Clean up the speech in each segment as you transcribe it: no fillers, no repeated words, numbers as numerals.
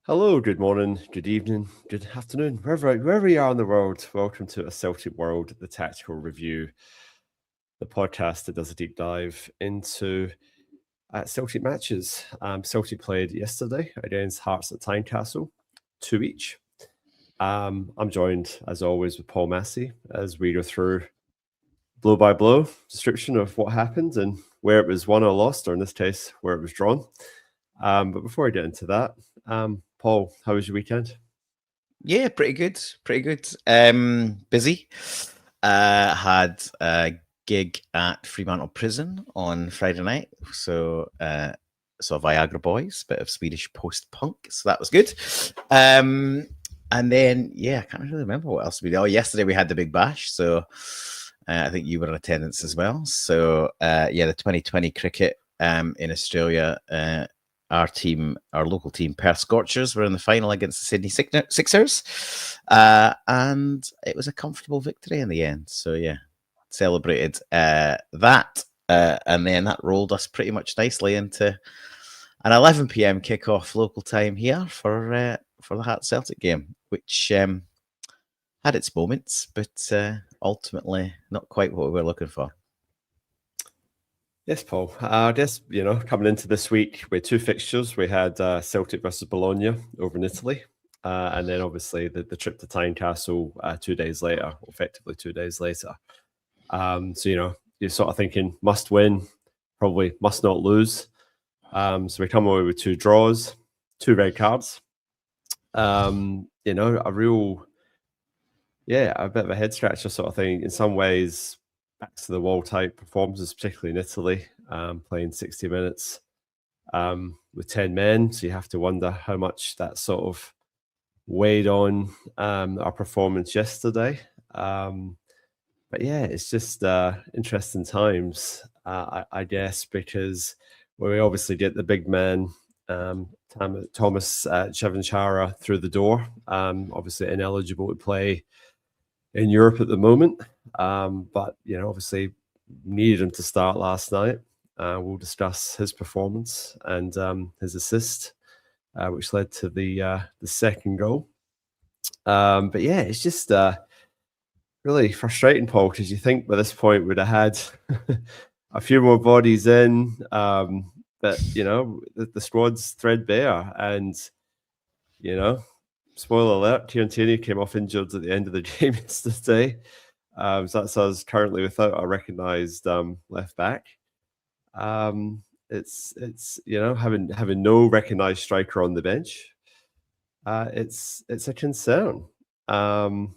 Hello, good morning, good evening, good afternoon, wherever you are in the world. Welcome to A Celtic World, the Tactical Review, the podcast that does a deep dive into Celtic matches. Celtic played yesterday against Hearts at Tynecastle, 2 each. I'm joined, as always, with Paul Massey as we go through blow by blow description of what happened and where it was won or lost, or in this case, where it was drawn. But before I get into that, Paul, how was your weekend? Yeah, pretty good. Busy. Had a gig at Fremantle Prison on Friday night. So saw Viagra Boys, bit of Swedish post-punk. So that was good. And then, I can't really remember what else we did. Oh, yesterday we had the Big Bash. So I think you were in attendance as well. So the 2020 cricket in Australia, our local team, Perth Scorchers, were in the final against the Sydney Sixers, and it was a comfortable victory in the end. So celebrated that, and then that rolled us pretty much nicely into an 11 p.m. kickoff local time here for the Hearts Celtic game, which had its moments, but ultimately not quite what we were looking for. Yes, Paul. I guess, coming into this week with two fixtures, we had Celtic versus Bologna over in Italy. And then obviously the trip to Tynecastle 2 days later, effectively 2 days later. So, you're sort of thinking must win, probably must not lose. So we come away with 2 draws, 2 red cards. A bit of a head scratcher sort of thing. In some ways, back to the wall type performances, particularly in Italy, playing 60 minutes with 10 men. So you have to wonder how much that sort of weighed on our performance yesterday. But it's just interesting times, I guess, because we obviously get the big man, Thomas Chevanchara, through the door, obviously ineligible to play in Europe at the moment. But, obviously needed him to start last night. We'll discuss his performance and his assist, which led to the second goal. But it's just really frustrating, Paul, because you think by this point we'd have had a few more bodies in, but, the squad's threadbare and, spoiler alert, Tierney came off injured at the end of the game yesterday. So that's us currently without a recognised left back. It's having no recognised striker on the bench. It's a concern. But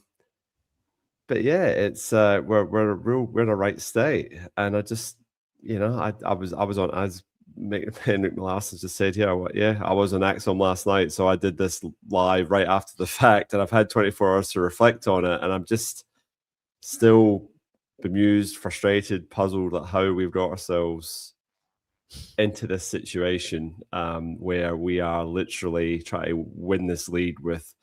it's we're in a right state, and I just I was on as Nick Larson just said I was on Axon last night, so I did this live right after the fact, and I've had 24 hours to reflect on it, and I'm just still bemused, frustrated, puzzled at how we've got ourselves into this situation where we are literally trying to win this league with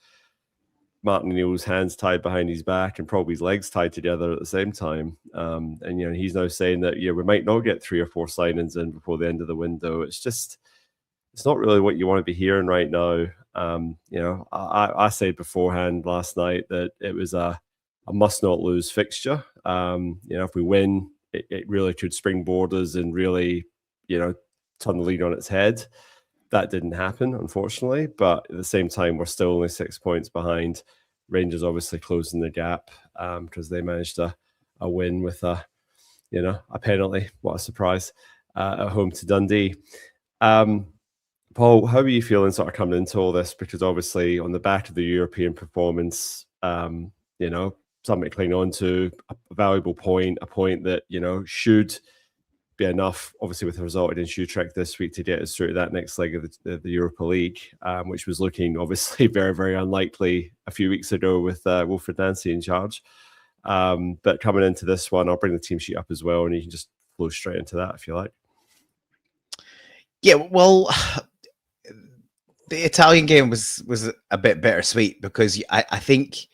Martinoneill's hands tied behind his back and probably his legs tied together at the same time. And he's now saying that we might not get 3 or 4 signings in before the end of the window. It's not really what you want to be hearing right now. I said beforehand last night that it was a must not lose fixture. If we win, it really could springboard us and really, turn the league on its head. That didn't happen, unfortunately, but at the same time, we're still only 6 points behind. Rangers obviously closing the gap because they managed a win with a penalty. What a surprise at home to Dundee. Paul, how are you feeling sort of coming into all this? Because obviously on the back of the European performance, something to cling on to, a valuable point, a point that, should be enough, obviously, with the result against Utrecht this week to get us through to that next leg of the Europa League, which was looking obviously very, very unlikely a few weeks ago with Wilfred Nancy in charge. But coming into this one, I'll bring the team sheet up as well, and you can just flow straight into that if you like. Yeah, well, the Italian game was a bit bittersweet because I think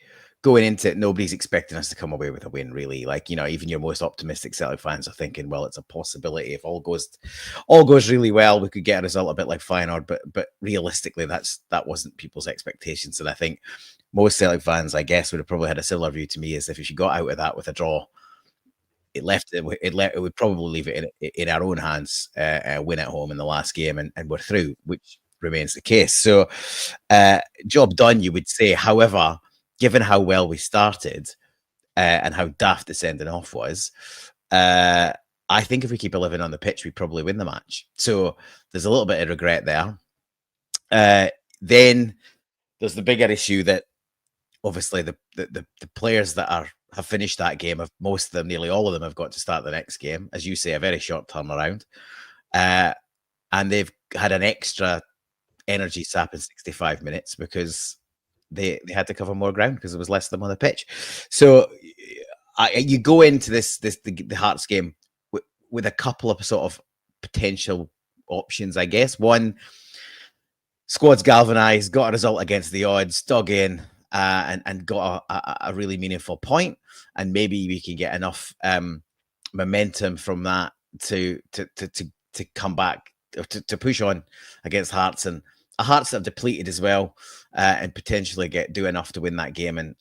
going into it, nobody's expecting us to come away with a win, really. Like, even your most optimistic Celtic fans are thinking, well, it's a possibility. If all goes really well, we could get a result a bit like Feyenoord. But realistically, that wasn't people's expectations. And I think most Celtic fans, I guess, would have probably had a similar view to me, as if you got out of that with a draw, it would probably leave it in our own hands, win at home in the last game, and we're through, which remains the case. So, job done, you would say. However, given how well we started, and how daft the sending off was, I think if we keep 11 on the pitch, we probably win the match. So there's a little bit of regret there. Then there's the bigger issue that obviously the players that have finished that game, most of them, nearly all of them, have got to start the next game. As you say, a very short turnaround. And they've had an extra energy sap in 65 minutes because they had to cover more ground because there was less of them on the pitch. So you go into the Hearts game with a couple of sort of potential options, I guess. One, squad's galvanized, got a result against the odds, dug in, and got a really meaningful point, and maybe we can get enough momentum from that to come back, or to push on against Hearts, and Hearts that have depleted as well, and potentially do enough to win that game and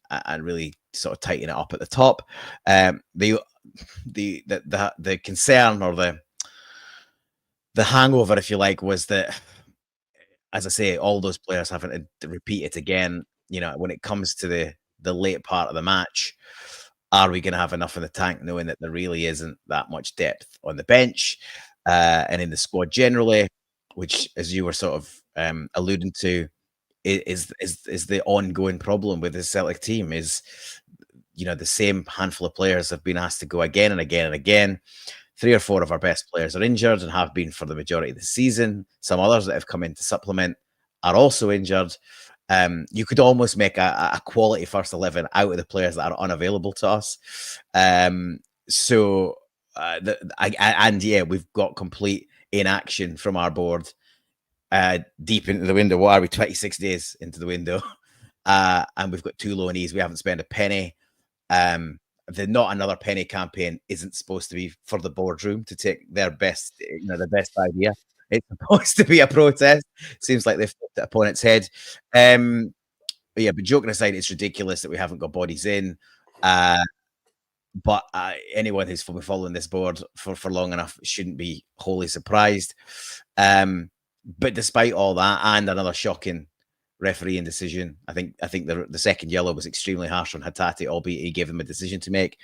really sort of tighten it up at the top. The concern, or the hangover, if you like, was that, as I say, all those players having to repeat it again. When it comes to the late part of the match, are we going to have enough in the tank, knowing that there really isn't that much depth on the bench and in the squad generally, which, as you were sort of alluding to, is the ongoing problem with the Celtic team. Is the same handful of players have been asked to go again and again and again. 3 or 4 of our best players are injured and have been for the majority of the season. Some others that have come in to supplement are also injured. You could almost make a quality first 11 out of the players that are unavailable to us. We've got complete inaction from our board deep into the window. What are we, 26 days into the window? And we've got 2 loanees. We haven't spent a penny. The Not Another Penny campaign isn't supposed to be for the boardroom to take their best, the best idea. It's supposed to be a protest. Seems like they've flipped it upon its head. But joking aside, it's ridiculous that we haven't got bodies in. But anyone who's been following this board for long enough shouldn't be wholly surprised. But despite all that, and another shocking refereeing decision, I think the second yellow was extremely harsh on Hatate, albeit he gave him a decision to make.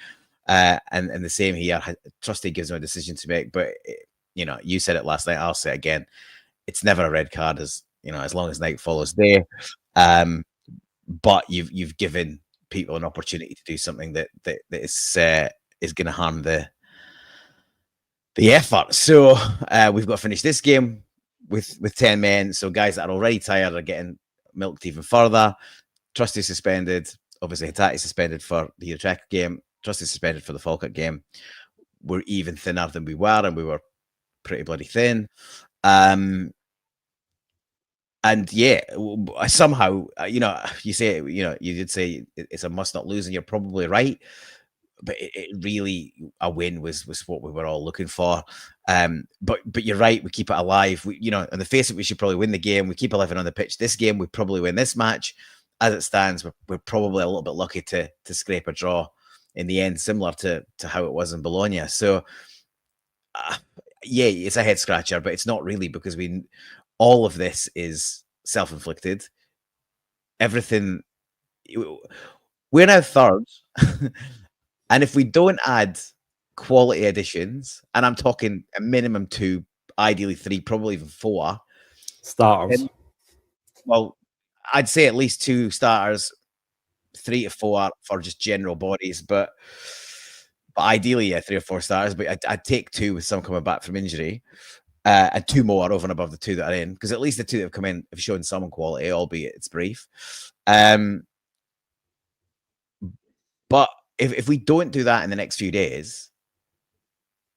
And the same here, Trusty gives him a decision to make. But you said it last night, I'll say it again. It's never a red card, as long as night follows day. But you've given people an opportunity to do something that is going to harm the effort. So we've got to finish this game with 10 men. So guys that are already tired are getting milked even further. Trusty suspended. Obviously, Hatate suspended for the Utrecht game. Trusty suspended for the Falkirk game. We're even thinner than we were, and we were pretty bloody thin. And somehow, you say, you did say it's a must not lose, and you're probably right. But it really, a win was what we were all looking for. But you're right, we keep it alive. On the face of it, we should probably win the game. We keep 11 on the pitch this game. We probably win this match. As it stands, we're probably a little bit lucky to scrape a draw in the end, similar to how it was in Bologna. So, it's a head scratcher, but it's not really, because all of this is self-inflicted. Everything, we're now third. And if we don't add quality additions, and I'm talking a minimum 2, ideally 3, probably even 4 starters. Well, I'd say at least 2 starters, 3 to 4 for just general bodies, but ideally, 3 or 4 starters. But I'd take 2 with some coming back from injury, and 2 more over and above the 2 that are in, because at least the 2 that have come in have shown some quality, albeit it's brief. But if we don't do that in the next few days,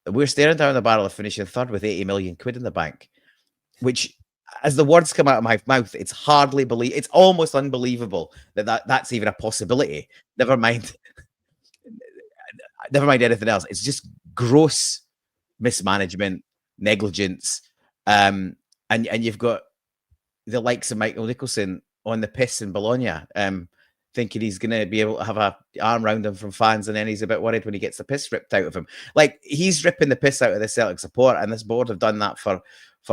we're staring down the barrel of finishing third with 80 million quid in the bank, which as the words come out of my mouth, it's it's almost unbelievable that's even a possibility. Never mind anything else. It's just gross mismanagement, negligence, and you've got the likes of Michael Nicholson on the piss in Bologna, thinking he's going to be able to have a arm around him from fans, and then he's a bit worried when he gets the piss ripped out of him. Like, he's ripping the piss out of the Celtic support, and this board have done that for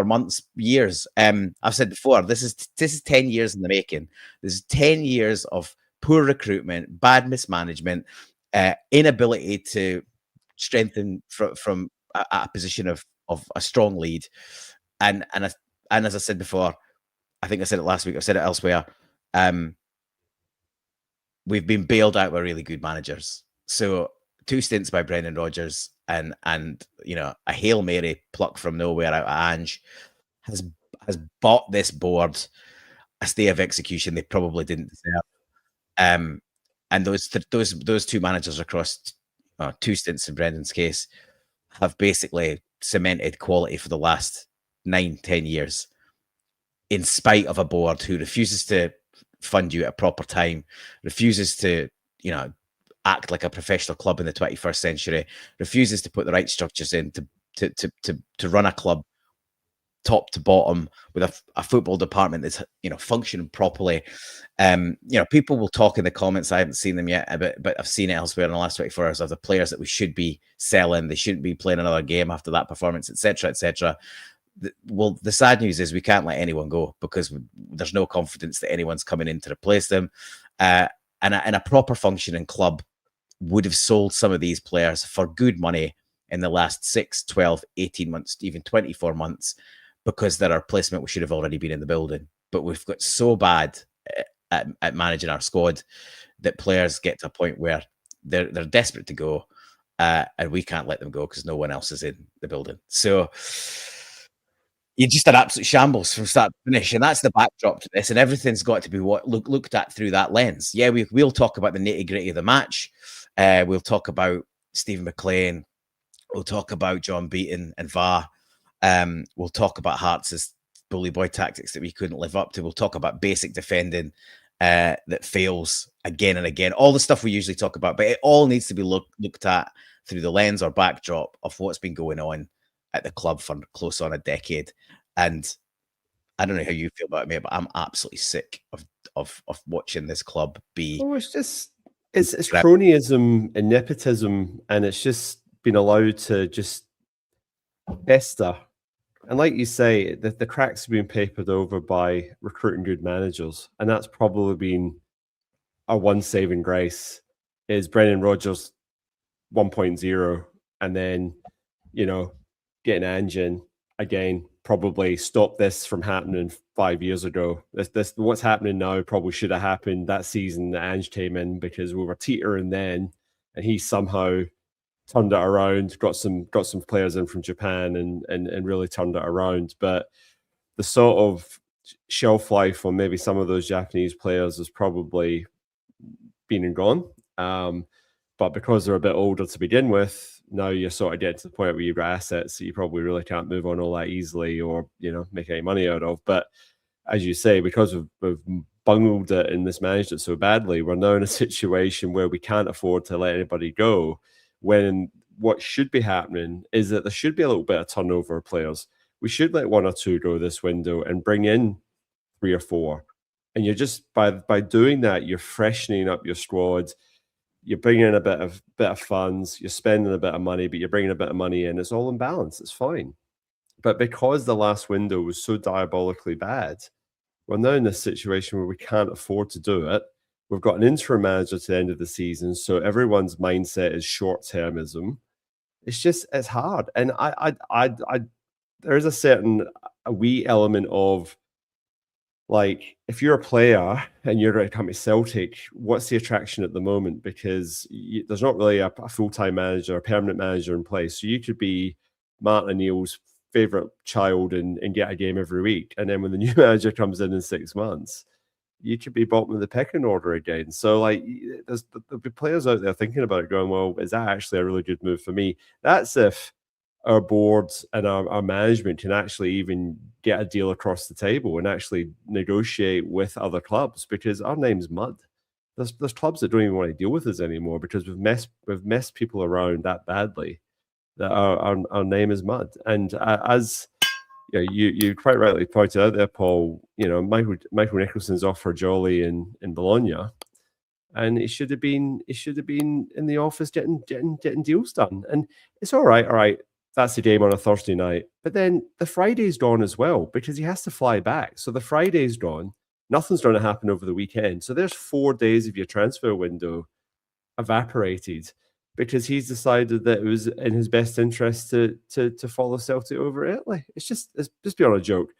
months, years. I've said before, this is 10 years in the making. This is 10 years of poor recruitment, bad mismanagement, inability to strengthen from a position of a strong lead, and as I said before, I think I said it last week, I've said it elsewhere, we've been bailed out by really good managers. So 2 stints by Brendan Rodgers and a Hail Mary pluck from nowhere out of Ange has bought this board a stay of execution they probably didn't deserve. And those 2 managers across 2 stints in Brendan's case have basically cemented quality for the last 9-10 years, in spite of a board who refuses to fund you at a proper time, refuses to, act like a professional club in the 21st century, refuses to put the right structures in to run a club top to bottom with a football department that's functioning properly. People will talk in the comments, I haven't seen them yet, but I've seen it elsewhere in the last 24 hours, of the players that we should be selling, they shouldn't be playing another game after that performance, etc., etc. Well, the sad news is we can't let anyone go, because there's no confidence that anyone's coming in to replace them. And a proper functioning club would have sold some of these players for good money in the last 6, 12, 18 months, even 24 months, because their replacement should have already been in the building. But we've got so bad at managing our squad that players get to a point where they're desperate to go, and we can't let them go because no one else is in the building. So you just had absolute shambles from start to finish, and that's the backdrop to this. And everything's got to be looked at through that lens. Yeah, we'll talk about the nitty gritty of the match. We'll talk about Stephen McLean. We'll talk about John Beaton and VAR. We'll talk about Hearts' bully boy tactics that we couldn't live up to. We'll talk about basic defending that fails again and again. All the stuff we usually talk about, but it all needs to be looked at through the lens or backdrop of what's been going on at the club for close on a decade. And I don't know how you feel about me, but I'm absolutely sick of watching this club be. Oh, it's cronyism and nepotism, and it's just been allowed to just fester. And like you say, the cracks have been papered over by recruiting good managers, and that's probably been our one saving grace is Brendan Rodgers 1.0, and then getting Ange in again probably stopped this from happening 5 years ago. This what's happening now probably should have happened that season that Ange came in, because we were teetering then, and he somehow turned it around, got some players in from Japan and really turned it around. But the sort of shelf life on maybe some of those Japanese players has probably been and gone. But because they're a bit older to begin with, now you're sort of getting to the point where you've got assets that you probably really can't move on all that easily or, make any money out of. But as you say, because we've bungled it and mismanaged it so badly, we're now in a situation where we can't afford to let anybody go, when what should be happening is that there should be a little bit of turnover of players. We should let 1 or 2 go this window and bring in 3 or 4. And you're just, by doing that, you're freshening up your squad. You're bringing in a bit of funds, you're spending a bit of money, but you're bringing a bit of money in. It's all in balance. It's fine. But because the last window was so diabolically bad, we're now in this situation where we can't afford to do it. We've got an interim manager to the end of the season, so everyone's mindset is short-termism. It's hard. And there is a wee element of, like, if you're a player and you're going to come to Celtic, what's the attraction at the moment? Because there's not really a full-time manager, a permanent manager in place. So you could be Martineill's favourite child and get a game every week. And then when the new manager comes in 6 months, you could be bottom of the pecking order again. So, like, there'll be players out there thinking about it going, well, is that actually a really good move for me? That's if our boards and our management can actually even get a deal across the table and actually negotiate with other clubs, because our name's mud. There's clubs that don't even want to deal with us anymore because we've messed people around that badly that our name is mud. And as you quite rightly pointed out there, Paul, Michael Nicholson's off for jolly in Bologna, and it should have been in the office getting deals done. And it's all right. That's the game on a Thursday night, but then the Friday's gone as well because he has to fly back. So the Friday's gone. Nothing's going to happen over the weekend. So there's 4 days of your transfer window evaporated because he's decided that it was in his best interest to follow Celtic over Italy. It's just beyond a joke.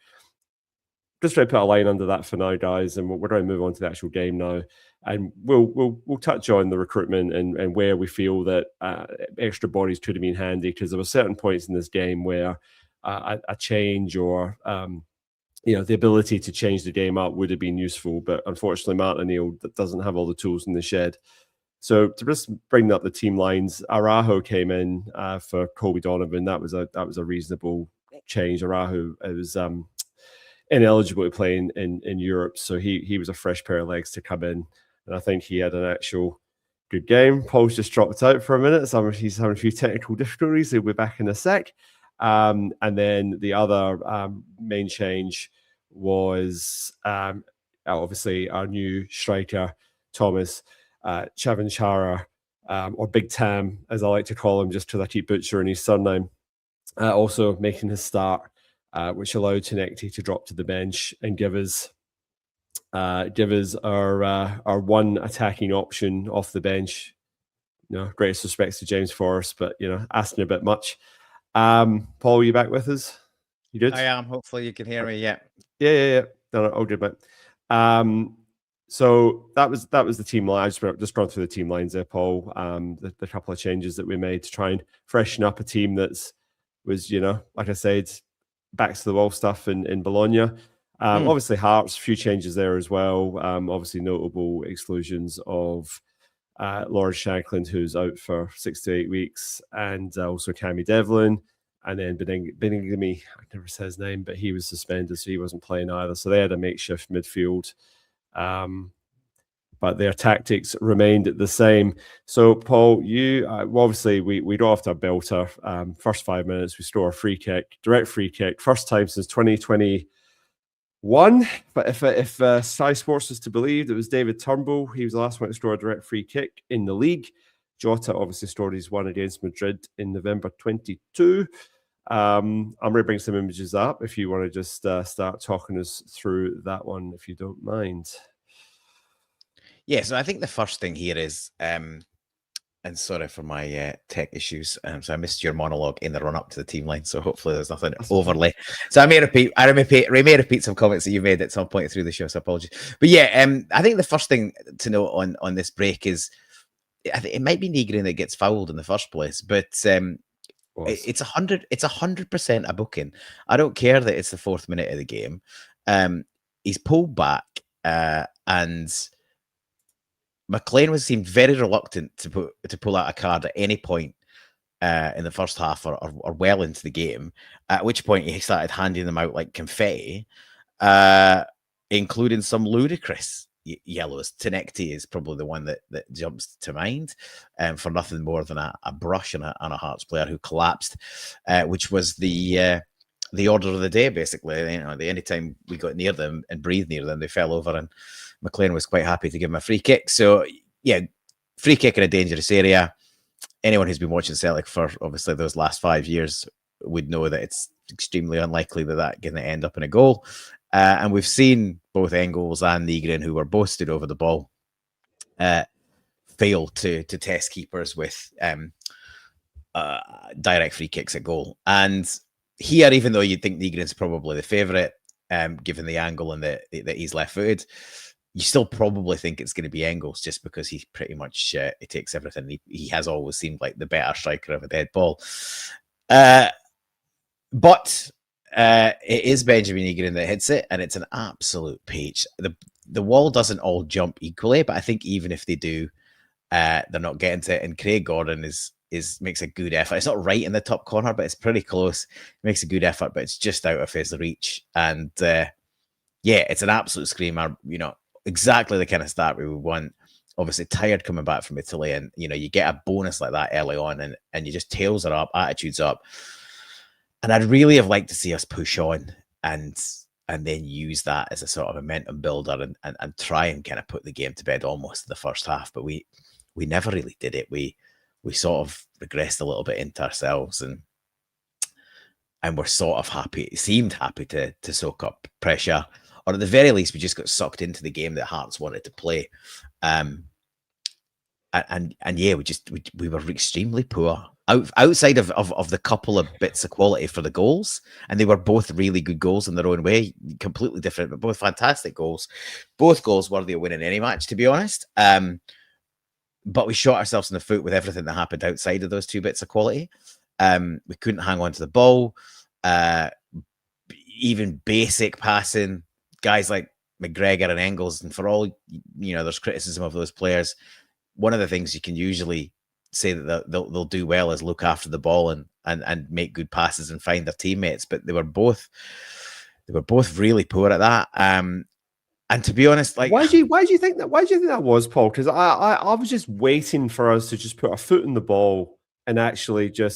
Just try to put a line under that for now, guys, and we're going to move on to the actual game now, and we'll touch on the recruitment and where we feel that extra bodies could have been handy, because there were certain points in this game where a change or the ability to change the game up would have been useful, but unfortunately Martinoneill doesn't have all the tools in the shed. So to just bring up the team lines, Araujo came in for Colby Donovan. That was a reasonable change. Araujo was ineligible to play in Europe, so he was a fresh pair of legs to come in, and I think he had an actual good game. Paul's just dropped out for a minute, so he's having a few technical difficulties. He'll be back in a sec. And then the other main change was obviously our new striker, Thomas Chavanchara, or Big Tam, as I like to call him, just because I keep butchering his surname, also making his start, which allowed Tinecti to drop to the bench and give us our one attacking option off the bench. Greatest respects to James Forrest, but asking a bit much. Paul, are you back with us? You good? I am. Hopefully you can hear me. Yeah. No, all good, mate. So that was the team line. I just gone through the team lines there, Paul. The couple of changes that we made to try and freshen up a team was like I said, back to the wall stuff in Bologna. Obviously Hearts, a few changes there as well. Obviously notable exclusions of Lawrence Shankland, who's out for 6 to 8 weeks, and also Cammy Devlin, and then Beningame, I never say his name, but he was suspended, so he wasn't playing either. So they had a makeshift midfield, but their tactics remained the same. So Paul, you obviously we got off to a belter. First 5 minutes, we score a direct free kick, first time since 2021. But if Sky Sports was to believe, it was David Turnbull. He was the last one to score a direct free kick in the league. Jota obviously scored his one against Madrid in November 22. I'm going to bring some images up if you want to just start talking us through that one, if you don't mind. Yeah, so I think the first thing here is, and sorry for my tech issues, so I missed your monologue in the run-up to the team line, so hopefully there's nothing overlay. So I may repeat some comments that you made at some point through the show, so apologies. But yeah, I think the first thing to note on this break is, I think it might be Nygren that gets fouled in the first place, but it's 100% a booking. I don't care that it's the 4th minute of the game. He's pulled back, and McLean seemed very reluctant to pull out a card at any point in the first half or well into the game, at which point he started handing them out like confetti, including some ludicrous yellows. Tinecti is probably the one that jumps to mind, for nothing more than a brush on a Hearts player who collapsed, which was the order of the day, basically. Anytime we got near them and breathed near them, they fell over, and McLean was quite happy to give him a free kick. So yeah, free kick in a dangerous area. Anyone who's been watching Celtic for obviously those last 5 years would know that it's extremely unlikely that going to end up in a goal. And we've seen both Engels and Nygren, who were both stood over the ball, fail to test keepers with direct free kicks at goal. And here, even though you'd think Nygren's probably the favourite, given the angle and that he's left-footed, you still probably think it's going to be Engels, just because he pretty much he takes everything. He has always seemed like the better striker of a dead ball. But it is Benjamin Nygren that hits it, and it's an absolute peach. The wall doesn't all jump equally, but I think even if they do, they're not getting to it. And Craig Gordon is makes a good effort. It's not right in the top corner, but it's pretty close. Makes a good effort, but it's just out of his reach. And it's an absolute screamer. Exactly the kind of start we would want. Obviously tired coming back from Italy, and you get a bonus like that early on, and you just tails are up, attitudes up. And I'd really have liked to see us push on and then use that as a sort of momentum builder and try and kind of put the game to bed almost in the first half. But we never really did it. We sort of regressed a little bit into ourselves, and we're sort of happy. Seemed happy to soak up pressure, or at the very least, we just got sucked into the game that Hearts wanted to play. We were extremely poor outside of the couple of bits of quality for the goals, and they were both really good goals in their own way, completely different, but both fantastic goals. Both goals worthy of winning any match, to be honest. But we shot ourselves in the foot with everything that happened outside of those two bits of quality. We couldn't hang on to the ball. Even basic passing, guys like McGregor and Engels, and for all there's criticism of those players. One of the things you can usually say that they'll do well is look after the ball and make good passes and find their teammates. But they were both really poor at that. And to be honest, like, why do you think that was, Paul? Because I was just waiting for us to just put our foot in the ball and actually do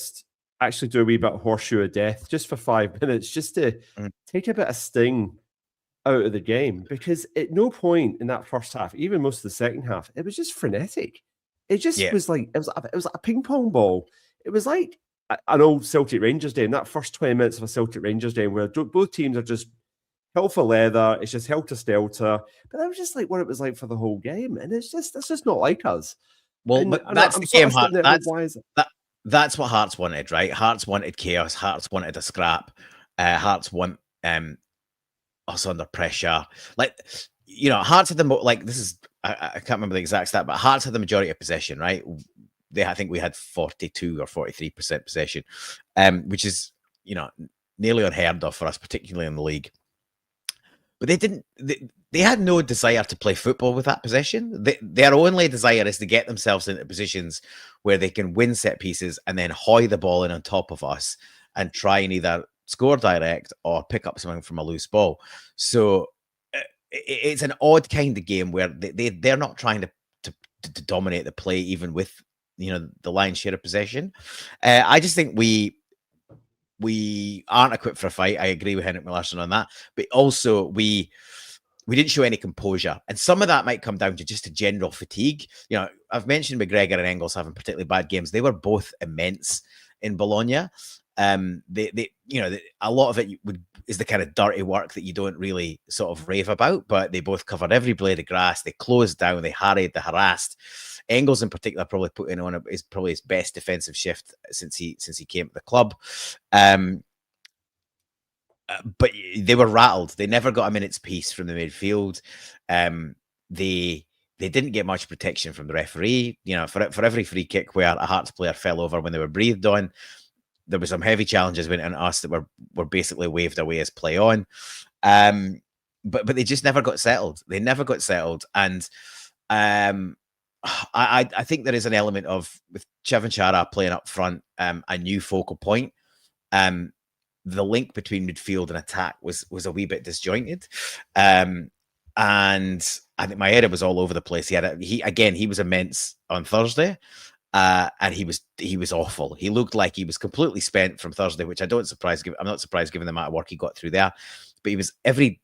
a wee bit of horseshoe of death just for 5 minutes, just to take a bit of sting out of the game. Because at no point in that first half, even most of the second half, it was just frenetic. It just was like it was like a ping pong ball. It was like an old Celtic Rangers game. That first 20 minutes of a Celtic Rangers game where both teams are just hell for leather. It's just helter skelter. But that was just like what it was like for the whole game, and that's just not like us. Well, but that's the game. That's what Hearts wanted, right? Hearts wanted chaos. Hearts wanted a scrap. Hearts want us under pressure. Like, Hearts had this is, I can't remember the exact stat, but Hearts had the majority of possession, right? I think we had 42 or 43% possession, which is, nearly unheard of for us, particularly in the league. But they had no desire to play football with that possession. Their only desire is to get themselves into positions where they can win set pieces and then hoy the ball in on top of us and try and either score direct or pick up something from a loose ball. So it's an odd kind of game where they're not trying to dominate the play, even with the lion's share of possession. I just think we aren't equipped for a fight. I agree with Henrik Melarsson on that, but also we didn't show any composure, and some of that might come down to just a general fatigue. I've mentioned McGregor and Engels having particularly bad games. They were both immense in Bologna. A lot of it is the kind of dirty work that you don't really sort of rave about, but they both covered every blade of grass. They closed down, they harried, they harassed. Engels in particular probably put in on is probably his best defensive shift since he came to the club. But they were rattled. They never got a minute's peace from the midfield. They didn't get much protection from the referee. For every free kick where a Hearts player fell over when they were breathed on, there were some heavy challenges went on us that were basically waved away as play on. But they just never got settled. They never got settled. And I think there is an element of, with Chavanchara playing up front, a new focal point. The link between midfield and attack was a wee bit disjointed. And I think Maeda was all over the place. He was immense on Thursday. And he was awful. He looked like he was completely spent from Thursday, which I'm not surprised given the amount of work he got through there. But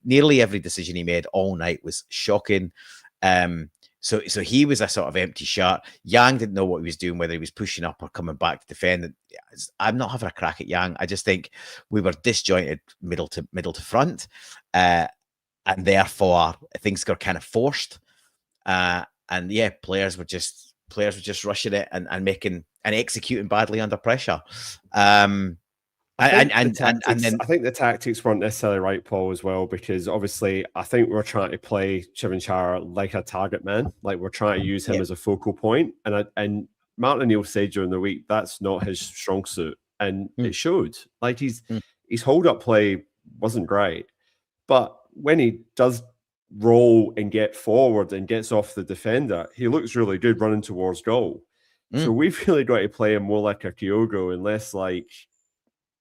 nearly every decision he made all night was shocking. So he was a sort of empty shot. Yang didn't know what he was doing, whether he was pushing up or coming back to defend. I'm not having a crack at Yang. I just think we were disjointed middle to front, and therefore things got kind of forced. Players were just rushing it and making and executing badly under pressure. I think the tactics weren't necessarily right, Paul, as well, because obviously I think we're trying to play Chavanchara like a target man, like we're trying to use him as a focal point. And Martinoneill said during the week that's not his strong suit, and it showed. Like his hold up play wasn't great, but when he does roll and get forward and gets off the defender, he looks really good running towards goal. So we've really got to play him more like a Kyogo and less like,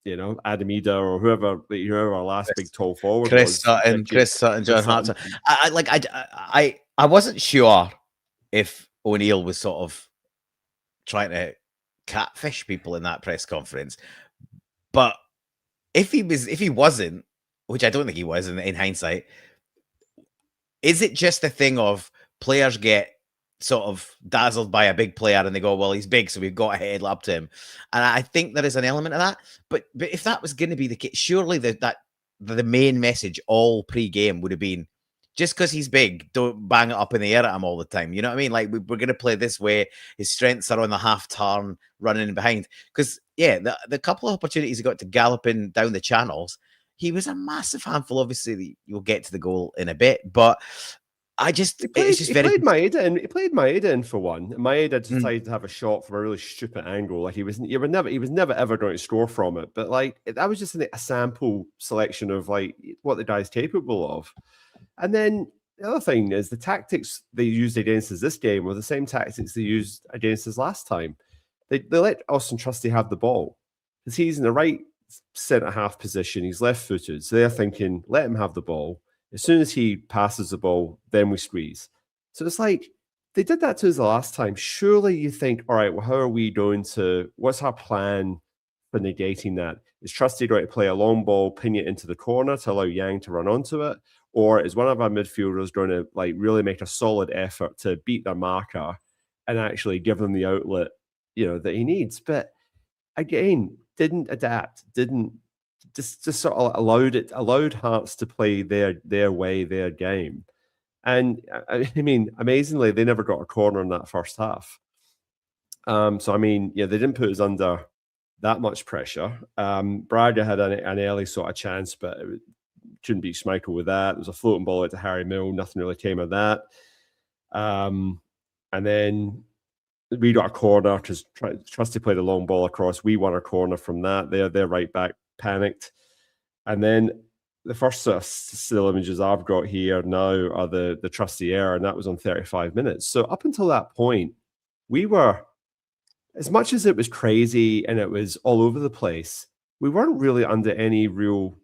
you know, Adamida or whoever our last big tall forward Chris was. Sutton, John Hart. I wasn't sure if O'Neill was sort of trying to catfish people in that press conference, but if he wasn't, which I don't think he was in hindsight, is it just a thing of players get sort of dazzled by a big player and they go, well, he's big, so we've got to head up to him? And I think there is an element of that. But if that was going to be the case, surely the main message all pre-game would have been, just because he's big, don't bang it up in the air at him all the time. You know what I mean? Like, we're going to play this way. His strengths are on the half turn, running in behind. Because, yeah, the couple of opportunities he got to galloping down the channels, he was a massive handful. Obviously, you'll get to the goal in a bit, but he played Maeda in for one. Maeda decided to have a shot from a really stupid angle. Like he was never ever going to score from it. But like that was just a sample selection of like what the guy's capable of. And then the other thing is the tactics they used against us this game were the same tactics they used against us last time. They let Austin Trusty have the ball because he's in the right centre half position. He's left footed, so they're thinking let him have the ball. As soon as he passes the ball, then we squeeze. So it's like they did that to us the last time. Surely you think, all right, well, how are we going to? What's our plan for negating that? Is Trusty going to play a long ball, pin it into the corner to allow Yang to run onto it? Or is one of our midfielders going to like really make a solid effort to beat their marker and actually give them the outlet, you know, that he needs? But again, didn't adapt, didn't just sort of allowed Hearts to play their way, their game. And I mean, amazingly, they never got a corner in that first half. So I mean, yeah, they didn't put us under that much pressure. Braga had an early sort of chance, but it couldn't beat Schmeichel with that. There was a floating ball out to Harry Mill. Nothing really came of that. And then we got a corner because Trusty played a long ball across. We won a corner from that. Their right back panicked. And then the first still images I've got here now are the Trusty error, and that was on 35 minutes. So up until that point, we were, as much as it was crazy and it was all over the place, we weren't really under any real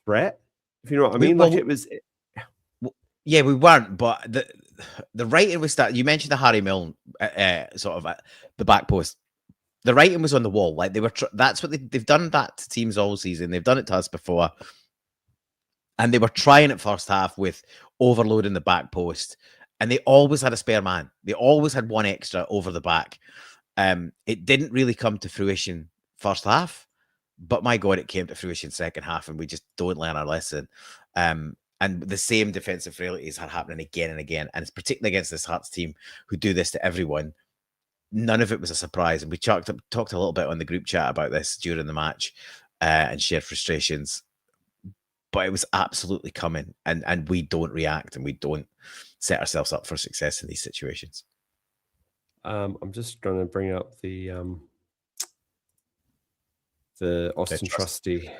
threat. If you know what I mean, it was. Yeah, we weren't, but the writing was that you mentioned the Harry Milne sort of the back post. The writing was on the wall. Like they were. That's what they've done that to teams all season. They've done it to us before, and they were trying it first half with overloading the back post, and they always had a spare man. They always had one extra over the back. It didn't really come to fruition first half, but my God, it came to fruition second half, and we just don't learn our lesson. And the same defensive frailties are happening again and again. And it's particularly against this Hearts team who do this to everyone. None of it was a surprise. And we talked a little bit on the group chat about this during the match and shared frustrations. But it was absolutely coming. And we don't react and we don't set ourselves up for success in these situations. I'm just going to bring up the Austin Trusty.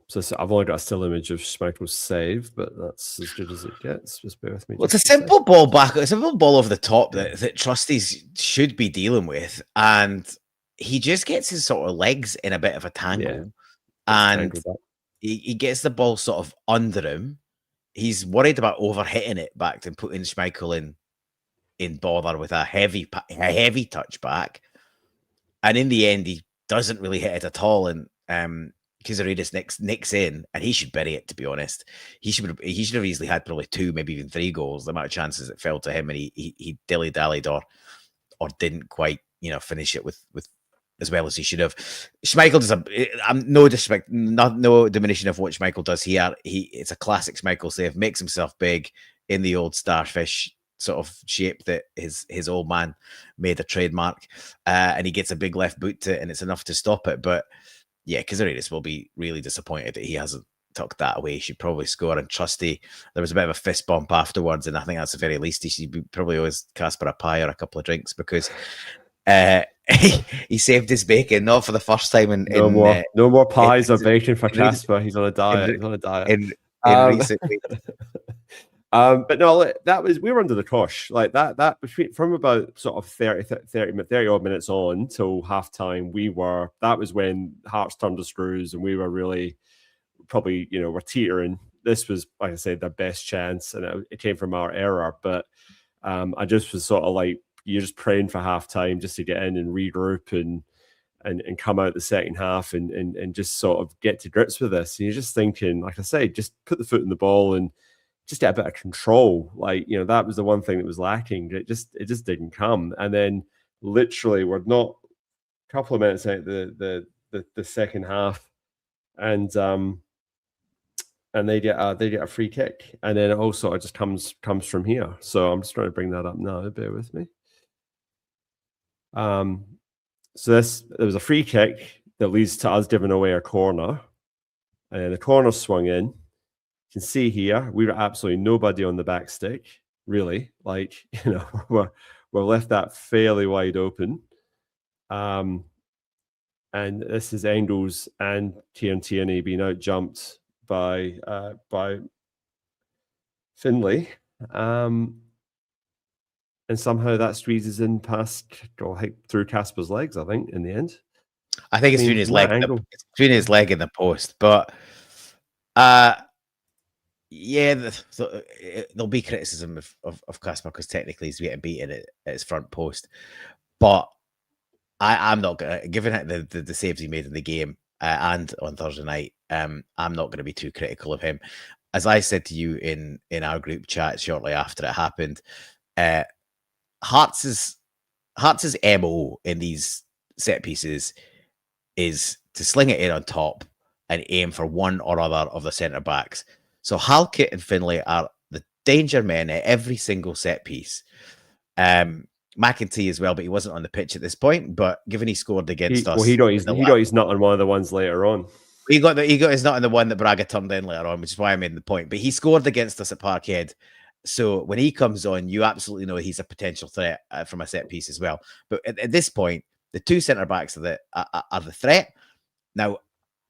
So I've only got a still image of Schmeichel's save, but that's as good as it gets. Just bear with me. Well, it's a simple ball back. It's a simple ball over the top that Trusty's should be dealing with, and he just gets his sort of legs in a bit of a tangle, and he gets the ball sort of under him. He's worried about overhitting it back and putting Schmeichel in bother with a heavy touchback, and in the end, he doesn't really hit it at all, and Kizaridis nicks in, and he should bury it, to be honest. He should have easily had probably 2, maybe even 3 goals. The amount of chances it fell to him, and he dilly-dallied or didn't quite, finish it with as well as he should have. Schmeichel does no disrespect, no diminution of what Schmeichel does here. It's a classic Schmeichel save, makes himself big in the old starfish sort of shape that his old man made a trademark, and he gets a big left boot to it, and it's enough to stop it. But yeah, Kizaridis will be really disappointed that he hasn't tucked that away. He should probably score. And Trusty, there was a bit of a fist bump afterwards, and I think that's the very least. He should probably always Casper a pie or a couple of drinks, because he saved his bacon, not for the first time no more pies or bacon for Casper. He's on a diet. In recent weeks. But no, we were under the cosh like that from about sort of 30 odd minutes on till half time. That was when Hearts turned the screws and we were really probably, we're teetering. This was, like I said, their best chance, and it came from our error. But I just was sort of like, you're just praying for half time just to get in and regroup and come out the second half and just sort of get to grips with this. And you're just thinking, like I say, just put the foot in the ball and just get a bit of control. Like, that was the one thing that was lacking. It just didn't come. And then literally we're not a couple of minutes out the second half, and they get a free kick, and then it all sort of just comes from here. So I'm just trying to bring that up now. Bear with me. So there was a free kick that leads to us giving away a corner, and the corner swung in. You can see here we were absolutely nobody on the back stick, really. Like, we're left that fairly wide open. And this is Engels and Kieran Tierney being out jumped by Finlay. And somehow that squeezes in past through Casper's legs, I think, in the end. I think it's between his leg. It's between his leg and the post. But there'll be criticism of Casper because technically he's getting beaten at his front post. But I'm not gonna, given the saves he made in the game and on Thursday night, I'm not going to be too critical of him. As I said to you in our group chat shortly after it happened, Hearts' MO in these set pieces is to sling it in on top and aim for one or other of the centre backs. So Halkett and Finlay are the danger men at every single set piece. McEntee as well, but he wasn't on the pitch at this point. But given he scored against us, he got his nut on one of the ones later on. He got his nut on the one that Braga turned in later on, which is why I made the point. But he scored against us at Parkhead. So when he comes on, you absolutely know he's a potential threat from a set piece as well. But at this point, the two centre backs are the threat. Now,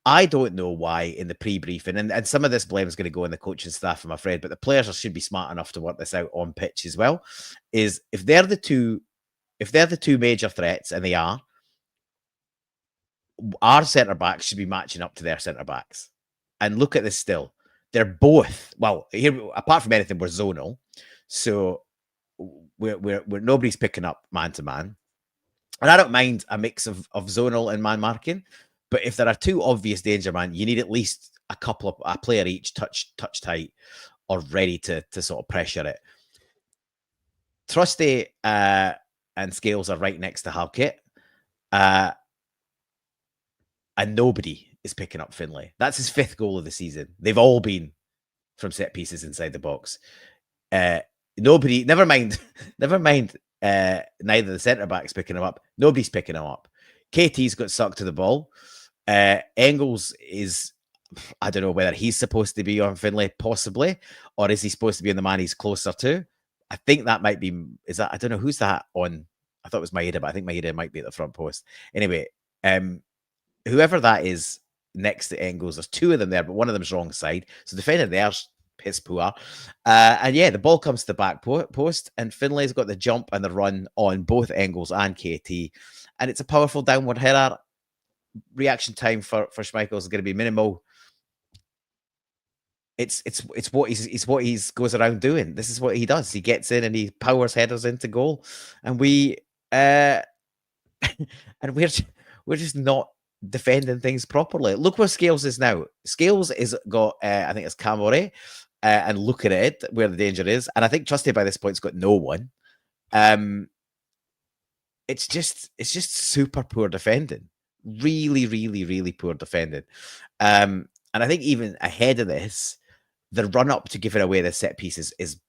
I don't know why in the pre-briefing, and some of this blame is going to go in the coaching staff, I'm afraid, but the players should be smart enough to work this out on pitch as well. Is if they're the two major threats, and they are, our centre backs should be matching up to their centre backs. And look at this still. They're both, well, here, apart from anything, we're zonal. So we're nobody's picking up man to man. And I don't mind a mix of zonal and man marking. But if there are two obvious danger man, you need at least a player each touch tight or ready to sort of pressure it. Trusty and Scales are right next to Halkett. And nobody is picking up Finlay. That's his 5th goal of the season. They've all been from set pieces inside the box. Nobody, never mind neither the centre backs picking him up. Nobody's picking him up. KT's got sucked to the ball. Engels is, I don't know whether he's supposed to be on Finlay, possibly, or is he supposed to be on the man he's closer to? I think that might be, I don't know, who's that on? I thought it was Maeda, but I think Maeda might be at the front post. Anyway, whoever that is next to Engels, there's two of them there, but one of them's wrong side. So defender there's piss poor. And yeah, the ball comes to the back post, and Finlay's got the jump and the run on both Engels and KT. And it's a powerful downward header. Reaction time for Schmeichel is going to be minimal. It's what he's goes around doing. This is what he does. He gets in and he powers headers into goal, and we're just not defending things properly. Look where Scales is now. Scales is got I think it's Camore, and look at it where the danger is. And I think Trusty by this point's got no one. It's just super poor defending. Really, really, really poor defending. And I think even ahead of this, the run up to giving away the set piece is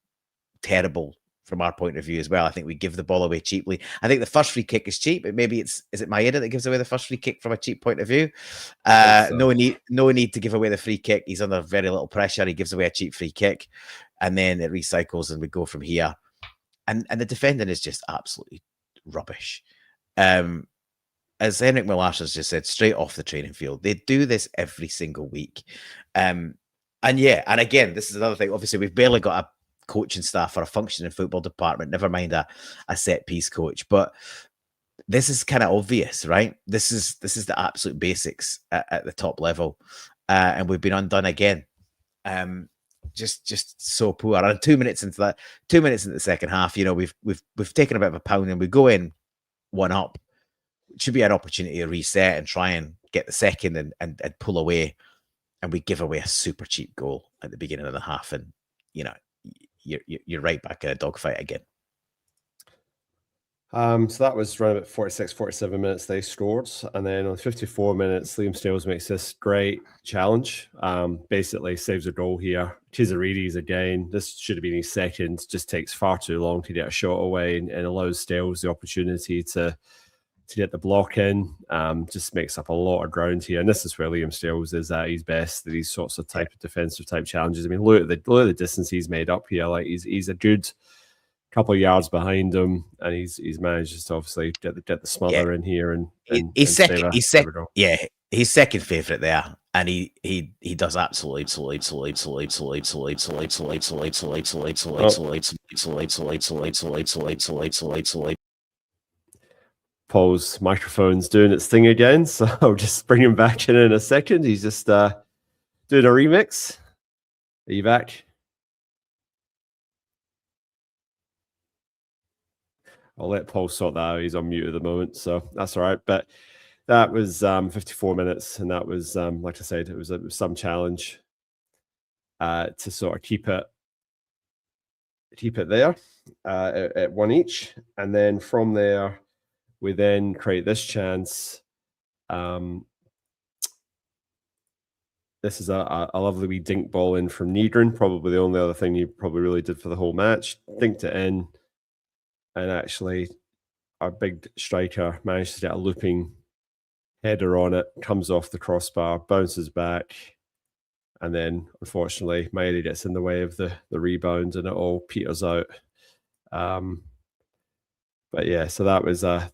terrible from our point of view as well. I think we give the ball away cheaply. I think the first free kick is cheap. Maybe is it Maeda that gives away the first free kick from a cheap point of view? So. No need to give away the free kick. He's under very little pressure. He gives away a cheap free kick, and then it recycles, and we go from here. And the defending is just absolutely rubbish. As Henrik Melash has just said, straight off the training field. They do this every single week. And again, this is another thing. Obviously, we've barely got a coaching staff or a functioning football department, never mind a set piece coach. But this is kind of obvious, right? This is the absolute basics at the top level, and we've been undone again. Just so poor. And 2 minutes into the second half, we've taken a bit of a pound and we go in 1-up. It should be an opportunity to reset and try and get the second and pull away, and we give away a super cheap goal at the beginning of the half, and you're right back in a dogfight again. So that was around about 46, 47 minutes they scored. And then on 54 minutes, Liam Stales makes this great challenge. Basically saves a goal here. Chizaridis again. This should have been his second. Just takes far too long to get a shot away and allows Stales the opportunity to get the block in. Just makes up a lot of ground here. And this is where Liam Stales is at his best, these sorts of type of defensive type challenges. I mean, look at the distance he's made up here. Like he's a good couple of yards behind him, and he's managed to obviously get the smother in here, and he's second favourite there, and he does absolutely. Paul's microphone's doing its thing again, so I'll just bring him back in a second. He's just doing a remix. Are you back? I'll let Paul sort that out. He's on mute at the moment, so that's all right. But that was 54 minutes, and that was, like I said, it was some challenge to sort of keep it there at one each, and then from there we then create this chance. This is a lovely wee dink ball in from Nygren. Probably the only other thing he probably really did for the whole match. Dinked it in. And actually, our big striker managed to get a looping header on it, comes off the crossbar, bounces back, and then, unfortunately, Maeda gets in the way of the rebound, and it all peters out. But yeah, so that was I'd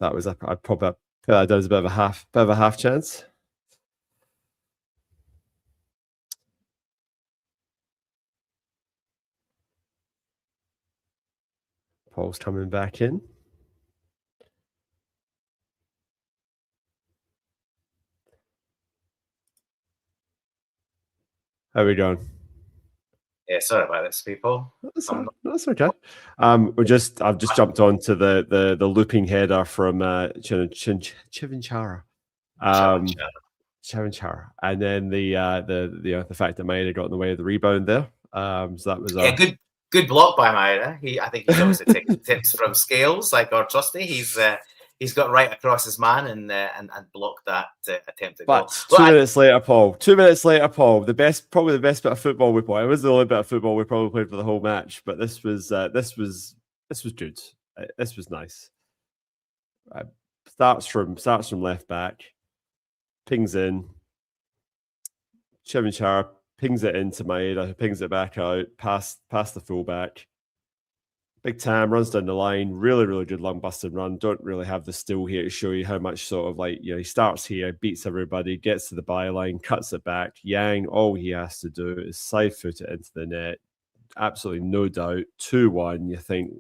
probably put that down as a bit of a half chance. Paul's coming back in. How are we going? Yeah, sorry about this, people. That's okay. I've just jumped onto the looping header from Chivinchara. Chivinchara. And then the fact that Maeda got in the way of the rebound there. So that was good block by Maeda. I think he's obviously taking tips from Scales, like our trusty. He's got right across his man and blocked that attempt at goal. But 2 minutes later, Paul. Probably the best bit of football we played. It was the only bit of football we probably played for the whole match. But this was good. This was nice. Starts from left back, pings in. Chivinchara pings it into Maeda, who pings it back out, past the fullback. Big Tam runs down the line, really, really good lung busting run. Don't really have the still here to show you how much sort of like, he starts here, beats everybody, gets to the byline, cuts it back. Yang, all he has to do is side foot it into the net. Absolutely no doubt. 2-1, you think,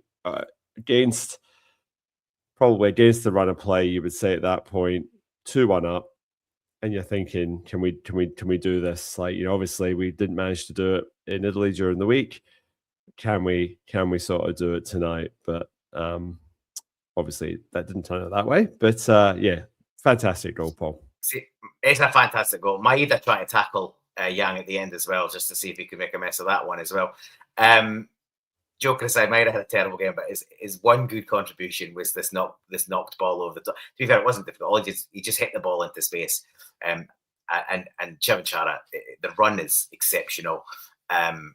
against the run of play, you would say at that point, 2-1 up. And you're thinking, can we do this? Like, obviously we didn't manage to do it in Italy during the week. Can we sort of do it tonight? But obviously that didn't turn out that way. But yeah, fantastic goal, Paul. See, it's a fantastic goal. Maeda trying to tackle Yang at the end as well, just to see if he could make a mess of that one as well. Joking aside, Maeda had a terrible game, but his one good contribution was this knocked ball over the top. To be fair, it wasn't difficult. He just hit the ball into space. And Chivinchara, the run is exceptional. And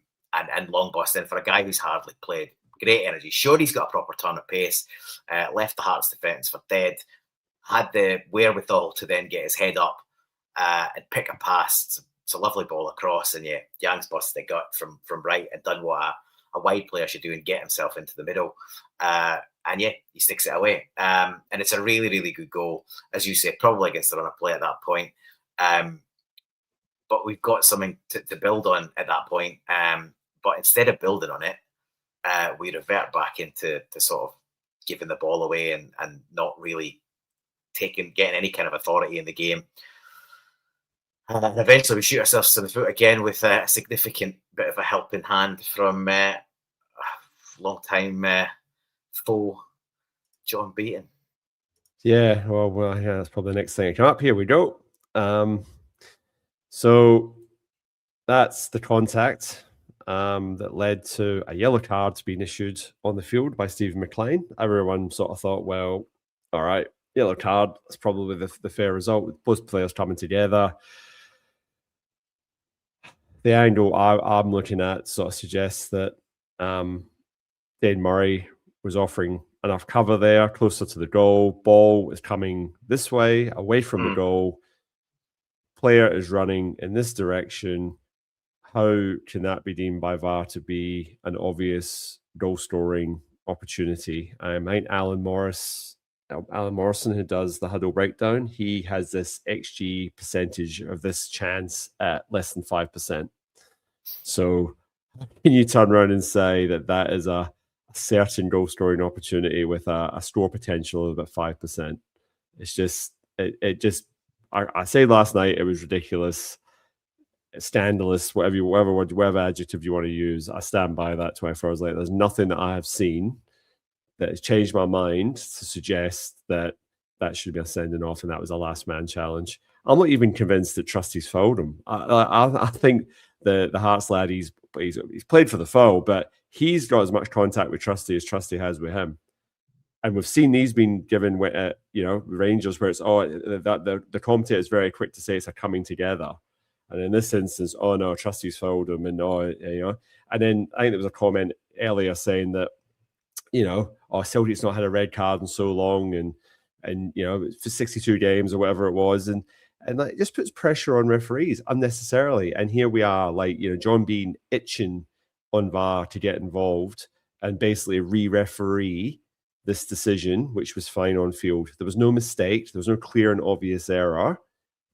long busting for a guy who's hardly played. Great energy. Sure, he's got a proper turn of pace. Left the Hearts defence for dead. Had the wherewithal to then get his head up and pick a pass. It's a lovely ball across. And yeah, Yang's busted the gut from right and done what a wide player should do and get himself into the middle. And yeah, he sticks it away. And it's a really, really good goal. As you say, probably against the run of play at that point. But we've got something to build on at that point. But instead of building on it, we revert back into sort of giving the ball away and not really getting any kind of authority in the game. And eventually we shoot ourselves to the foot again with a significant bit of a helping hand from long-time foe John Beaton. Yeah, well, yeah, that's probably the next thing to come up. Here we go. So that's the contact that led to a yellow card being issued on the field by Stephen McLean. Everyone sort of thought, well, all right, yellow card, that's probably the fair result with both players coming together. The angle I'm looking at sort of suggests that Dane Murray was offering enough cover there, closer to the goal. Ball is coming this way, away from the goal. Player is running in this direction. How can that be deemed by VAR to be an obvious goal-scoring opportunity? I think Alan Morrison, who does the huddle breakdown, he has this XG percentage of this chance at less than 5%. So can you turn around and say that is a certain goal-scoring opportunity with a score potential of about 5%? It's just, I say last night it was ridiculous, scandalous, whatever adjective you want to use. I stand by that 24 hours later. There's nothing that I have seen that has changed my mind to suggest that should be a sending off and that was a last man challenge. I'm not even convinced that Trusty's fouled him. I think the Hearts lad, he's played for the foul, but he's got as much contact with Trusty as Trusty has with him. And we've seen these being given with, Rangers, where it's, the commentator is very quick to say it's a coming together. And in this instance, oh no, Trusty's fouled him, and and then I think there was a comment earlier saying that, Celtic's not had a red card in so long, and for 62 games or whatever it was, and that just puts pressure on referees unnecessarily. And here we are, John Bean itching on VAR to get involved and basically re-referee this decision, which was fine on field. There was no mistake. There was no clear and obvious error.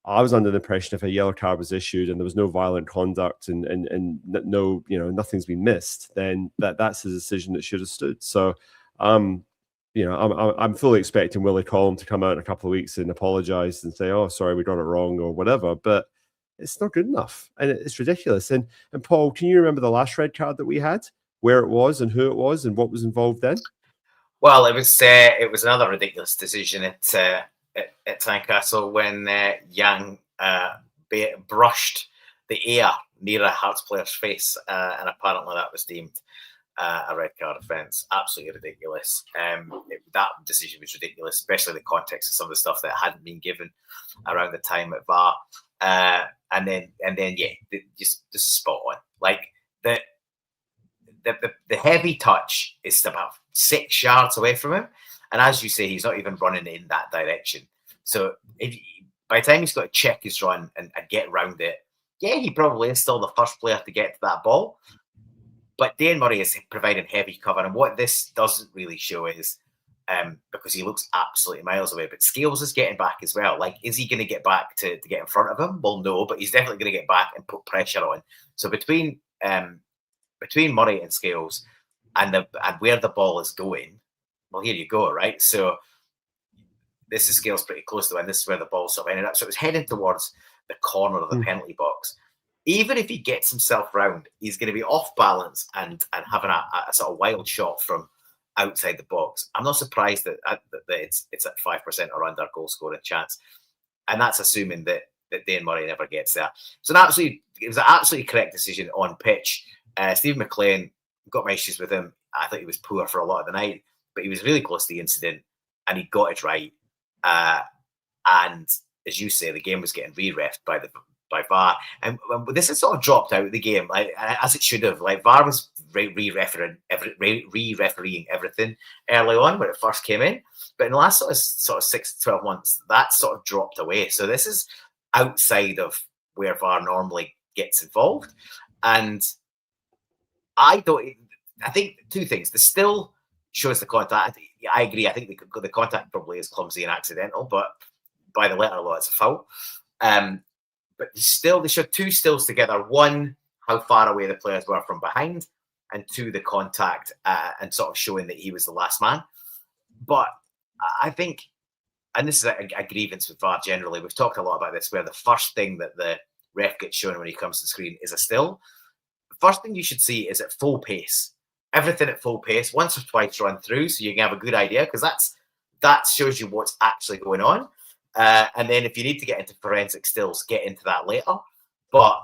I was under the impression if a yellow card was issued and there was no violent conduct and no, nothing's been missed, then that's a decision that should have stood. So, I'm fully expecting Willie Collum to come out in a couple of weeks and apologise and say, "Oh, sorry, we got it wrong" or whatever. But it's not good enough, and it's ridiculous. And Paul, can you remember the last red card that we had, where it was and who it was and what was involved then? Well, it was another ridiculous decision at Tynecastle when Yang brushed the air near a Hearts player's face, and apparently that was deemed a red card offence. Absolutely ridiculous. That decision was ridiculous, especially in the context of some of the stuff that hadn't been given around the time at VAR. And then, just spot on. Like the heavy touch is about 6 yards away from him. And as you say, he's not even running in that direction. So by the time he's got to check his run and get around it, he probably is still the first player to get to that ball. But Dane Murray is providing heavy cover. And what this doesn't really show is, because he looks absolutely miles away, but Scales is getting back as well. Like, is he going to get back to get in front of him? Well, no, but he's definitely going to get back and put pressure on. So between Murray and Scales and where the ball is going, well, here you go, right? So this is Scales pretty close to, and this is where the ball sort of ended up. So it was heading towards the corner of the penalty box. Even if he gets himself round, he's going to be off balance and having a sort of wild shot from outside the box. I'm not surprised that it's at 5% or under goal scoring chance, and that's assuming that Dane Murray never gets there. So it was an absolutely correct decision on pitch. Stephen McLean, got my issues with him. I thought he was poor for a lot of the night, but he was really close to the incident, and he got it right. And as you say, the game was getting re-refed by VAR, and this has sort of dropped out of the game, like as it should have. Like VAR was re-refereeing everything early on when it first came in, but in the last sort of 6 to 12 months, that sort of dropped away. So this is outside of where VAR normally gets involved, and I think two things. The still shows the contact. I agree. I think the contact probably is clumsy and accidental, but by the letter of law, it's a foul. But still, they showed two stills together. One, how far away the players were from behind, and 2, the contact and sort of showing that he was the last man. But I think, and this is a grievance with VAR generally, we've talked a lot about this, where the first thing that the ref gets shown when he comes to the screen is a still. The first thing you should see is at full pace. Everything at full pace, once or twice run through, so you can have a good idea, because that shows you what's actually going on. And then if you need to get into forensic stills, get into that later. But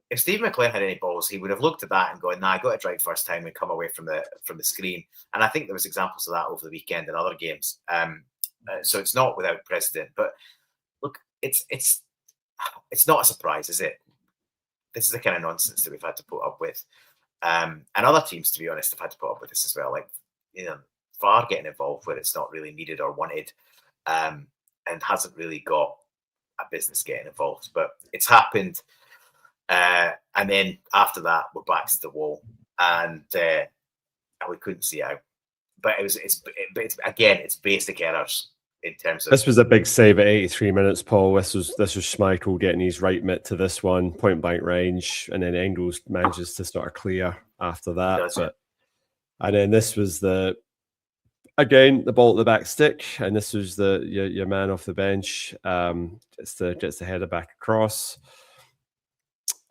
if Steve McLean had any balls, he would have looked at that and gone, "Nah, I got it right first time," and come away from the screen. And I think there was examples of that over the weekend in other games. So it's not without precedent. But look, it's not a surprise, is it? This is the kind of nonsense that we've had to put up with. And other teams, to be honest, have had to put up with this as well. Like, VAR getting involved where it's not really needed or wanted, and hasn't really got a business getting involved. But it's happened. And then after that, we're back to the wall, and we couldn't see out. But it's basic errors in terms of. This was a big save at 83 minutes, Paul. This was Schmeichel getting his right mitt to this one, point blank range, and then Engels manages to sort of clear after that. And then this was the ball at the back stick, and this was your man off the bench gets the header back across.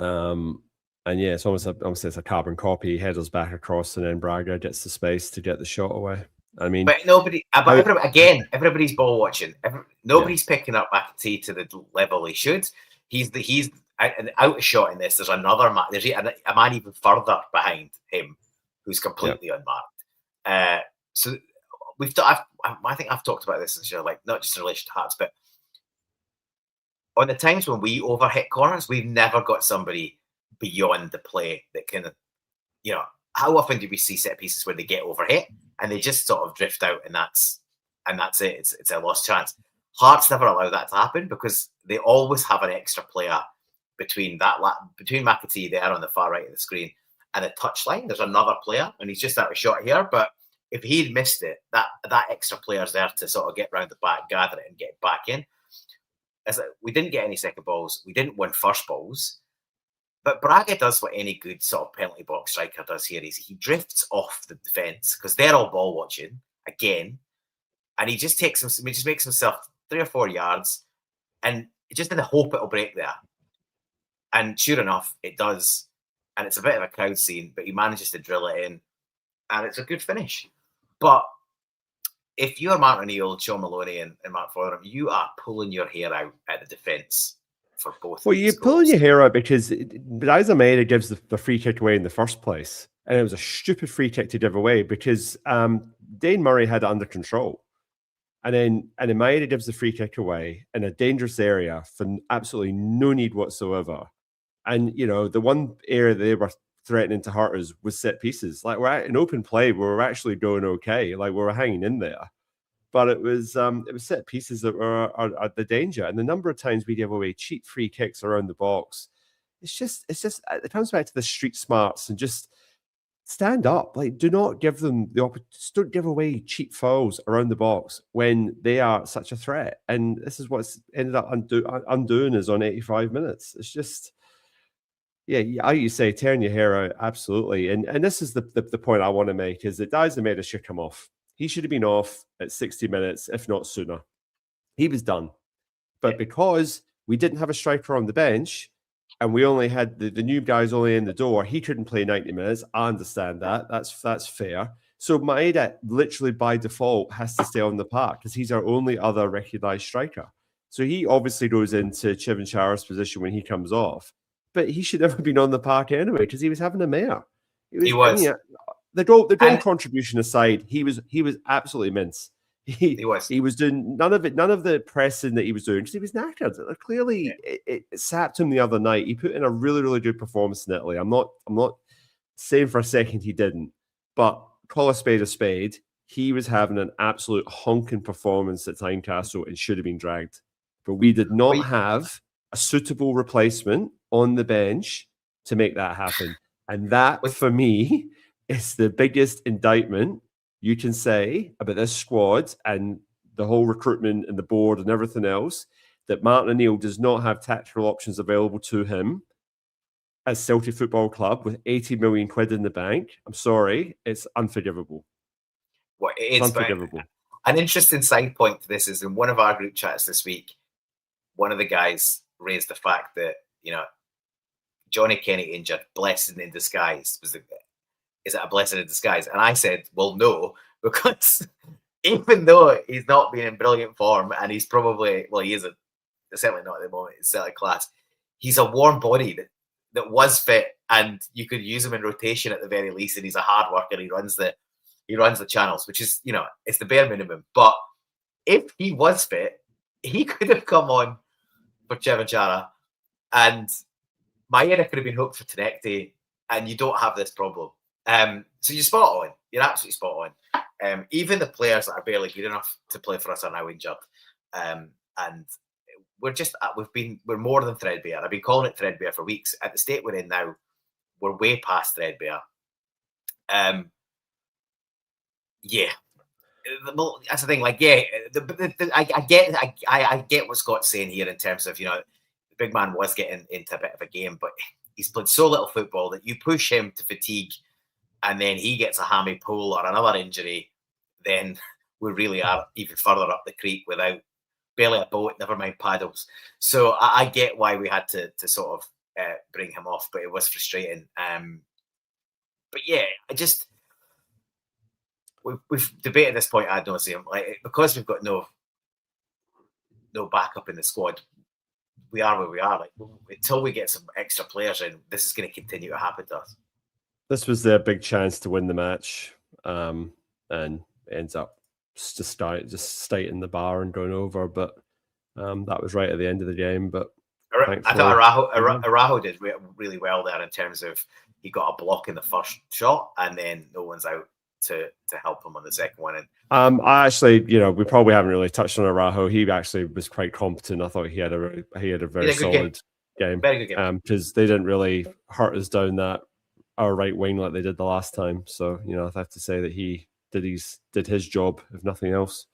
And yeah, it's almost a carbon copy. Headers back across, and then Braga gets the space to get the shot away. I mean, but everybody's ball watching. Nobody's picking up McAtee to the level he should. He's an out of shot in this. There's another man. There's a man even further behind him who's completely unmarked. So I think I've talked about this this year, like not just in relation to Hearts, but on the times when we overhit corners, we've never got somebody beyond the play that can, how often do we see set pieces where they get overhit and they just sort of drift out, and that's it. It's a lost chance. Hearts never allow that to happen because they always have an extra player between McAtee there on the far right of the screen and the touchline. There's another player, and he's just out of shot here. But if he'd missed it, that extra player's there to sort of get round the back, gather it, and get back in. We didn't get any second balls. We didn't win first balls. But Braga does what any good sort of penalty box striker does here. He drifts off the defence because they're all ball watching again, and he just makes himself 3 or 4 yards, and just in the hope it'll break there. And sure enough, it does, and it's a bit of a crowd scene. But he manages to drill it in, and it's a good finish. But if you're Martinoneill, Sean Maloney, and Mark Fotheringham, you are pulling your hair out at the defence for both. Well, you're pulling your hair out because Diaz Almeida gives the free kick away in the first place. And it was a stupid free kick to give away because Dane Murray had it under control. And then Almeida gives the free kick away in a dangerous area for absolutely no need whatsoever. And, the one area they were threatening to hurt us was set pieces. Like, we're in open play, we're actually going okay. Like, we were hanging in there. But it was set pieces that are the danger. And the number of times we give away cheap free kicks around the box, it's just it comes back to the street smarts and just stand up. Like, do not give them the opportunity. Don't give away cheap fouls around the box when they are such a threat. And this is what's ended up undoing us on 85 minutes. It's just, how you say, tearing your hair out, absolutely. And this is the point I want to make, is that Diaz Almeida should come off. He should have been off at 60 minutes, if not sooner. He was done. But because we didn't have a striker on the bench and we only had the new guys only in the door, he couldn't play 90 minutes. I understand that. That's fair. So Maeda literally by default has to stay on the park because he's our only other recognised striker. So he obviously goes into Chivinsharo's position when he comes off. But he should never have been on the park anyway because he was having a mare. He was. The goal contribution aside, he was absolutely mince. He was doing none of the pressing that he was doing because he was knackered. Clearly, it sapped him the other night. He put in a really, really good performance in Italy. I'm not saying for a second he didn't, but call a spade. He was having an absolute honking performance at Tynecastle and should have been dragged. But we did not have a suitable replacement on the bench to make that happen. And that, for me, is the biggest indictment you can say about this squad and the whole recruitment and the board and everything else, that Martinoneill does not have tactical options available to him. as Celtic Football Club with 80 million quid in the bank, I'm sorry, it's unforgivable. Well, It's unforgivable. An interesting side point to this is in one of our group chats this week, one of the guys raised the fact that, Johnny Kenny injured, blessing in disguise. Is it a blessing in disguise? And I said, well, no, because even though he's not been in brilliant form, and he's probably, he isn't, certainly not at the moment, it's Celtic class, he's a warm body that was fit, and you could use him in rotation at the very least, and he's a hard worker. He runs the channels, which is, it's the bare minimum. But if he was fit, he could have come on for Chevachara, and Maeda could have been hooked for Tenecte, and you don't have this problem. So you're spot on. You're absolutely spot on. Even the players that are barely good enough to play for us are now injured, and we're more than threadbare. I've been calling it threadbare for weeks. At the state we're in now, we're way past threadbare. Yeah, that's the thing. Like, yeah, I get what Scott's saying here in terms of, the big man was getting into a bit of a game, but he's played so little football that you push him to fatigue, and then he gets a hammy pull or another injury, then we really are even further up the creek without barely a boat, never mind paddles. So I get why we had to sort of bring him off, but it was frustrating. But yeah, we've debated this point ad nauseum, because we've got no backup in the squad. We are where we are. Until we get some extra players in, this is going to continue to happen to us. This was their big chance to win the match, and ends up just staying in the bar and going over. But that was right at the end of the game. But I thought Araujo did really well there in terms of he got a block in the first shot, and then no one's out to help him on the second one. And I actually, we probably haven't really touched on Araujo. He actually was quite competent. I thought he had a very solid game. Very good game. Because they didn't really hurt us down our right wing like they did the last time. So, I have to say that he did his job, if nothing else.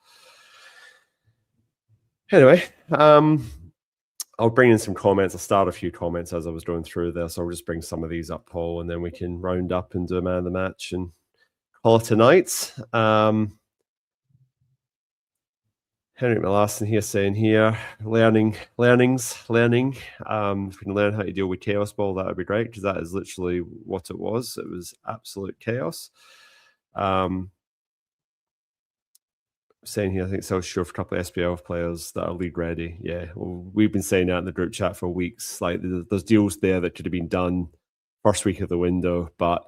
Anyway, I'll bring in some comments. I'll start a few comments as I was going through this. I'll just bring some of these up, Paul, and then we can round up and do a man of the match and call it tonight. Henrik Melasson here saying learning. If we can learn how to deal with chaos ball, that would be great, because that is literally what it was. It was absolute chaos. Saying here, I think Celtic should have a couple of SPL players that are league ready. Yeah, well, we've been saying that in the group chat for weeks. Like, there's deals there that could have been done first week of the window, but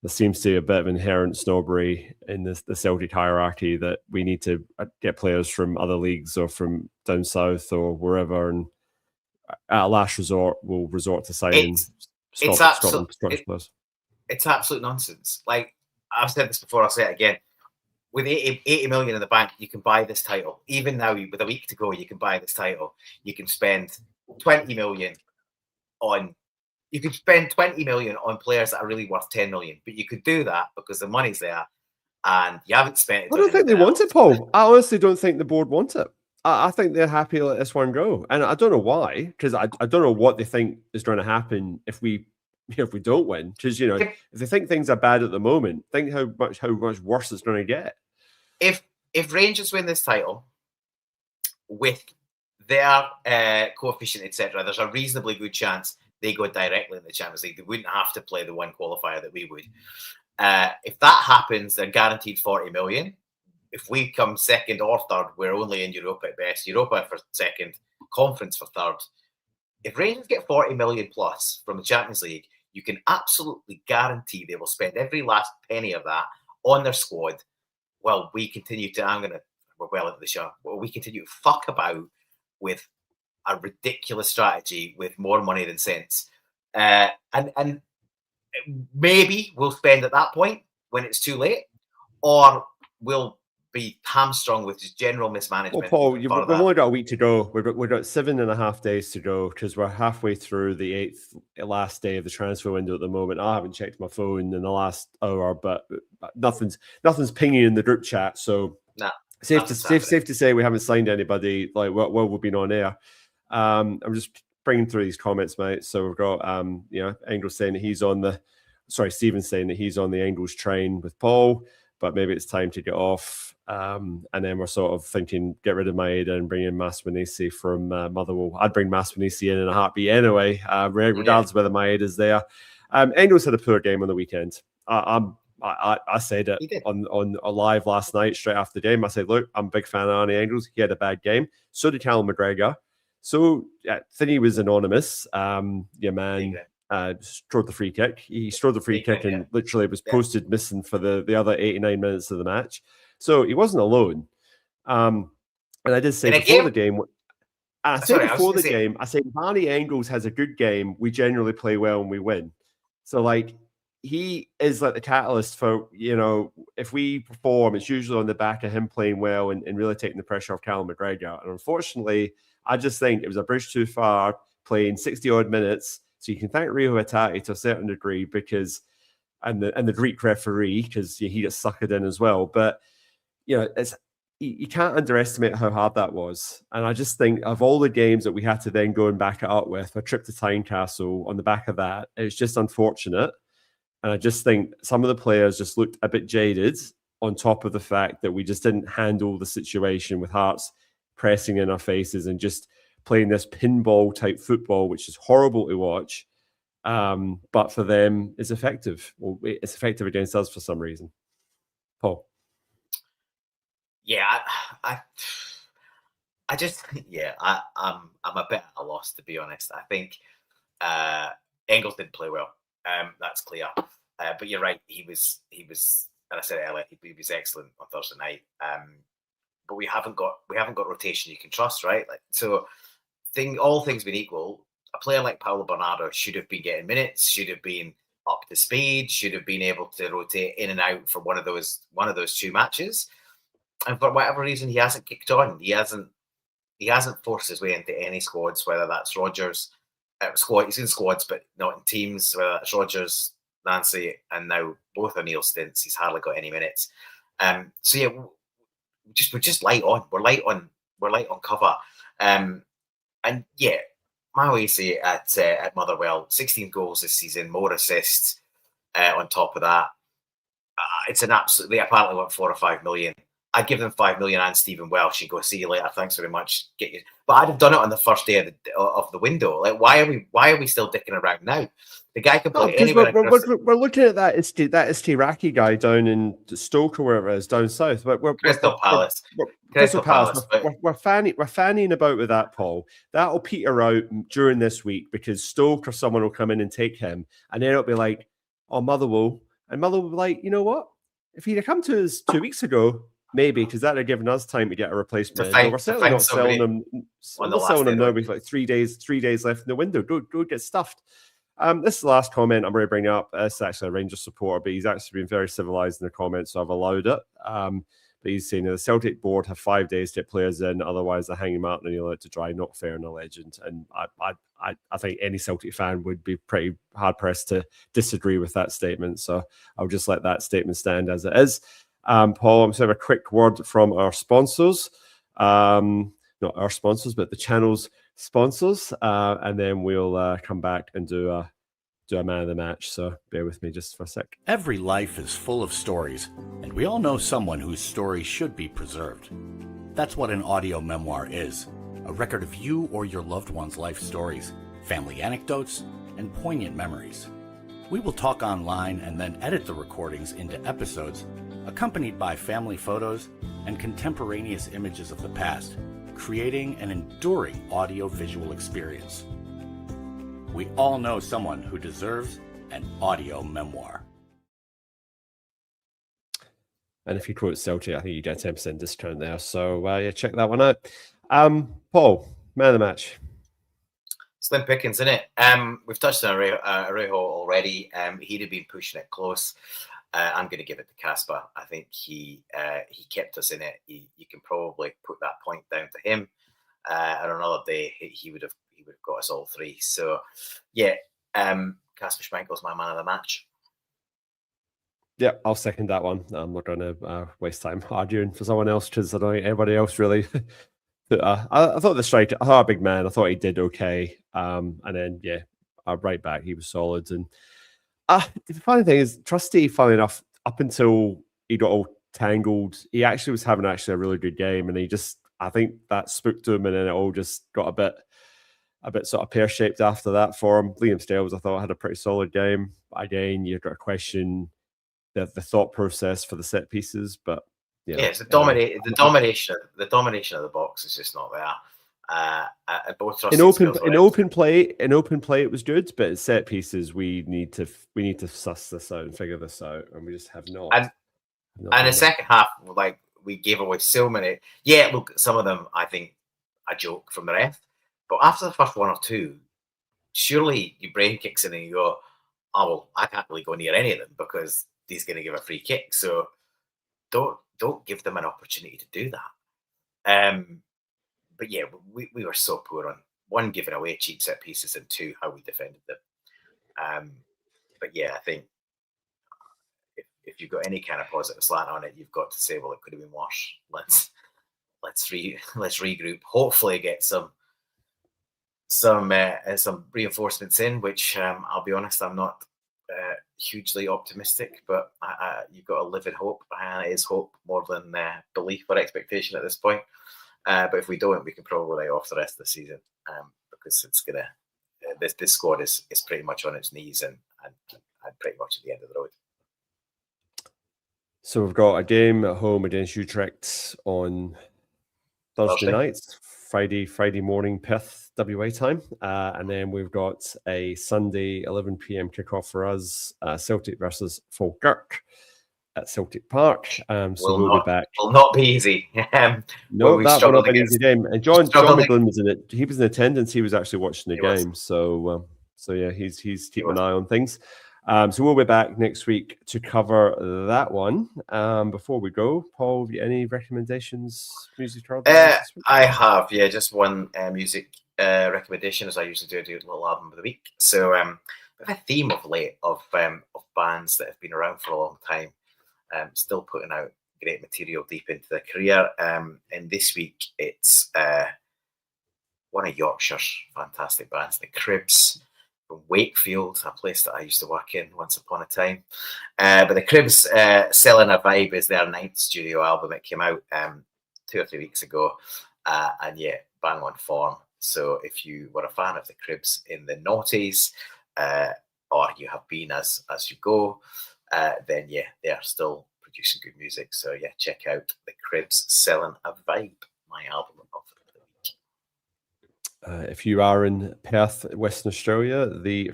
there seems to be a bit of inherent snobbery in the Celtic hierarchy that we need to get players from other leagues or from down south or wherever, and at a last resort, we'll resort to signing Scotland players. It's absolute nonsense. Like, I've said this before, I'll say it again. With 80 million in the bank, you can buy this title. Even now, with a week to go, you can buy this title. You can spend 20 million on... You could spend 20 million on players that are really worth 10 million, but you could do that because the money's there and you haven't spent it. I don't think they want it, Paul. I honestly don't think the board want it. I think they're happy to let this one go. And I don't know why, because I don't know what they think is going to happen if we don't win. Because, if they think things are bad at the moment, think how much worse it's going to get. If Rangers win this title with their coefficient, etc., there's a reasonably good chance they go directly in the Champions League. They wouldn't have to play the one qualifier that we would. If that happens, they're guaranteed 40 million. If we come second or third, we're only in Europa at best. Europa for second, conference for third. If Rangers get 40 million plus from the Champions League, you can absolutely guarantee they will spend every last penny of that on their squad. Well, we continue to, we're well into the show. Well, we continue to fuck about with a ridiculous strategy with more money than sense. And maybe we'll spend at that point when it's too late, or we'll be hamstrung with just general mismanagement. Well, Paul, we've only got a week to go. We've got 7.5 days to go, because we're halfway through the last day of the transfer window at the moment. I haven't checked my phone in the last hour, but nothing's pinging in the group chat. So safe to say we haven't signed anybody like while we've been on air. I'm just bringing through these comments, mate. So we've got, Angels saying that Stephen's saying that he's on the Angels train with Paul, but maybe it's time to get off. And then we're sort of thinking, get rid of Maeda and bring in Masmanisi from Motherwell. I'd bring Masmanisi in a heartbeat anyway, regardless of whether Maeda's there. Angels had a poor game on the weekend. I said it on a live last night, straight after the game. I said, look, I'm a big fan of Arnie Angels. He had a bad game. So did Callum McGregor. So Finney was anonymous. Your man strode the free kick. He strode the free kick and literally was posted missing for the other 89 minutes of the match. So he wasn't alone. And I did say before the game, I said if Arnie Angels has a good game, we generally play well and we win. So like, he is like the catalyst for, if we perform, it's usually on the back of him playing well and really taking the pressure off Callum McGregor. And unfortunately, I just think it was a bridge too far playing 60 odd minutes. So you can thank Rio Hatate to a certain degree and the Greek referee, because he gets suckered in as well. But, you can't underestimate how hard that was. And I just think of all the games that we had to then go and back it up with, a trip to Tynecastle on the back of that, it's just unfortunate. And I just think some of the players just looked a bit jaded, on top of the fact that we just didn't handle the situation with Hearts pressing in our faces and just playing this pinball type football, which is horrible to watch. But for them, it's effective. Well, it's effective against us for some reason. Paul. Yeah, I'm a bit at a loss, to be honest. I think Engels didn't play well. That's clear. But you're right. He was, and I said it earlier, he was excellent on Thursday night. But we haven't got rotation you can trust, right? All things being equal, a player like Paulo Bernardo should have been getting minutes, should have been up to speed, should have been able to rotate in and out for one of those 2 matches. And for whatever reason, he hasn't kicked on. He hasn't forced his way into any squads, whether that's Rodgers. He's in squads, but not in teams. Whether that's Rodgers, Nancy, and now both O'Neill stints, he's hardly got any minutes. We're just light on. We're light on cover. Maoesi at Motherwell, 16 goals this season, more assists on top of that. It's an absolutely, apparently want 4 or 5 million. I'd give them 5 million and Stephen Welsh and go, see you later. Thanks very much. Get you. But I'd have done it on the first day of the window. Like, why are we still dicking around now? The guy can play anywhere. We're looking at that Tiraki guy down in Stoke or wherever it is down south. Crystal Palace. We're fanning about with that, Paul. That'll peter out during this week because Stoke or someone will come in and take him, and then it'll be like, oh, Motherwell, and Motherwell will be like, you know what? If he'd have come to us 2 weeks ago. Maybe, because that would have given us time to get a replacement. We're certainly not selling them. We're not selling them now with like 3 days left in the window. Don't get stuffed. This is the last comment I'm going to bring up. It's actually a Rangers supporter, but he's actually been very civilised in the comments, so I've allowed it. But he's saying the Celtic board have 5 days to get players in, otherwise they're hanging Martinoneill out to dry. Not fair and a legend. And I think any Celtic fan would be pretty hard pressed to disagree with that statement. So I'll just let that statement stand as it is. Paul, I'm just going to have a quick word from our sponsors. Not our sponsors, but the channel's sponsors. And then we'll come back and do a man of the match. So bear with me just for a sec. Every life is full of stories, and we all know someone whose story should be preserved. That's what an audio memoir is. A record of you or your loved one's life stories, family anecdotes, and poignant memories. We will talk online and then edit the recordings into episodes accompanied by family photos and contemporaneous images of the past, creating an enduring audio-visual experience. We all know someone who deserves an audio memoir. And if you quote Celtic, I think you get a 10% discount there. So check that one out. Paul, man of the match. Slim pickings, isn't it? We've touched on Arejo already. He'd have been pushing it close. I'm going to give it to Casper. I think he kept us in it. You can probably put that point down to him. On another day, he would have got us all 3. So, Casper Schmeichel's my man of the match. Yeah, I'll second that one. I'm not going to waste time arguing for someone else because I don't think anybody else really I thought the striker, I thought our big man, I thought he did okay. And then, right back, he was solid. And the funny thing is, Trusty, funny enough, up until he got all tangled, he actually was having a really good game. And I think that spooked him, and then it all just got a bit sort of pear-shaped after that for him. Liam Stales, I thought, had a pretty solid game. Again, you've got to question the thought process for the set pieces, but it's the domination of the box is just not there. Both in open play, it was good, but in set pieces, we need to suss this out and figure this out, and we just have not. And the second half, like, we gave away so many. Yeah, look, some of them I think a joke from the ref, but after the first one or two, surely your brain kicks in and you go, "Oh well, I can't really go near any of them because he's going to give a free kick." So don't give them an opportunity to do that. But yeah, we were so poor on one, giving away cheap set pieces, and two, how we defended them. But yeah, I think if you've got any kind of positive slant on it, you've got to say, well, it could have been worse. Let's regroup. Hopefully, get some reinforcements in. Which I'll be honest, I'm not hugely optimistic, but you've got to live in hope. It is hope more than belief or expectation at this point. But if we don't, we can probably write off the rest of the season because it's gonna. This squad is pretty much on its knees and pretty much at the end of the road. So we've got a game at home against Utrecht on Thursday night, Friday morning Perth WA time, and then we've got a Sunday 11 p.m. kickoff for us, Celtic versus Falkirk at Celtic Park. So we'll be back. Will not be easy. No, that will not be an easy game. And John McGlynn was in it. He was in attendance. He was actually watching the game. So yeah, he's keeping an eye on things. So we'll be back next week to cover that one. Before we go, Paul, have you any recommendations? Music? I have, just one music recommendation, as I usually do. I do a little album of the week. So we have a theme of late of bands that have been around for a long time, still putting out great material deep into their career. And this week it's one of Yorkshire's fantastic bands, the Cribs. From Wakefield, a place that I used to work in once upon a time. But the Cribs, Selling a Vibe is their 9th studio album. It came out 2 or 3 weeks ago. And yeah, bang on form. So if you were a fan of the Cribs in the noughties, or you have been as you go, then yeah, they are still producing good music. So yeah, check out the Cribs, Selling a Vibe, my album of the week. If you are in Perth, Western Australia, the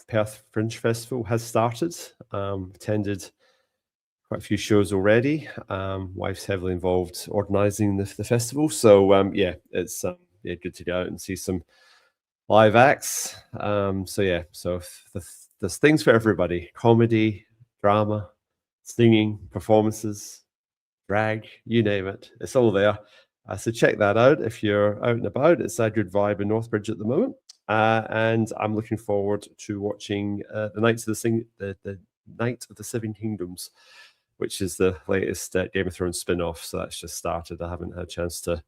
Perth Fringe Festival has started. Attended quite a few shows already. Wife's heavily involved organising the festival. So it's good to go out and see some live acts. So there's things for everybody: comedy, drama, singing, performances, drag, you name it. It's all there. So check that out if you're out and about. It's a good vibe in Northbridge at the moment, and I'm looking forward to watching the Night of the Seven Kingdoms, which is the latest Game of Thrones spin-off. So that's just started. I haven't had a chance to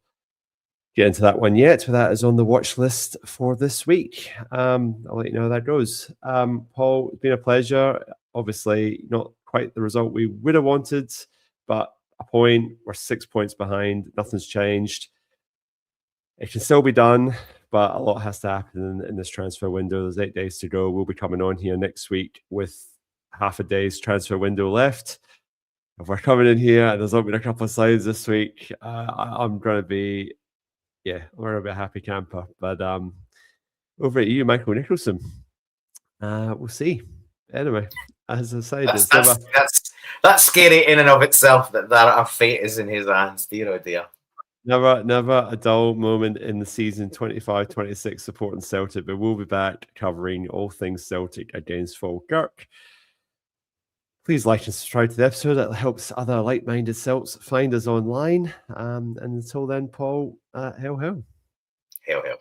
get into that one yet, but that is on the watch list for this week. I'll let you know how that goes. Paul, it's been a pleasure. Obviously, not quite the result we would have wanted, but a point. We're 6 points behind. Nothing's changed. It can still be done, but a lot has to happen in this transfer window. There's 8 days to go. We'll be coming on here next week with half a day's transfer window left. If we're coming in here and there's only been a couple of signs this week, I'm going to be, we're a happy camper. But over at you, Michael Nicholson. We'll see. Anyway, as I said, that's scary in and of itself that our fate is in his hands, dear oh dear. Never a dull moment in the season 25-26 supporting Celtic, but we'll be back covering all things Celtic against Falkirk. Please like and subscribe to the episode. That helps other like-minded Celts find us online. And until then, Paul, hail, hail. Hail, hail.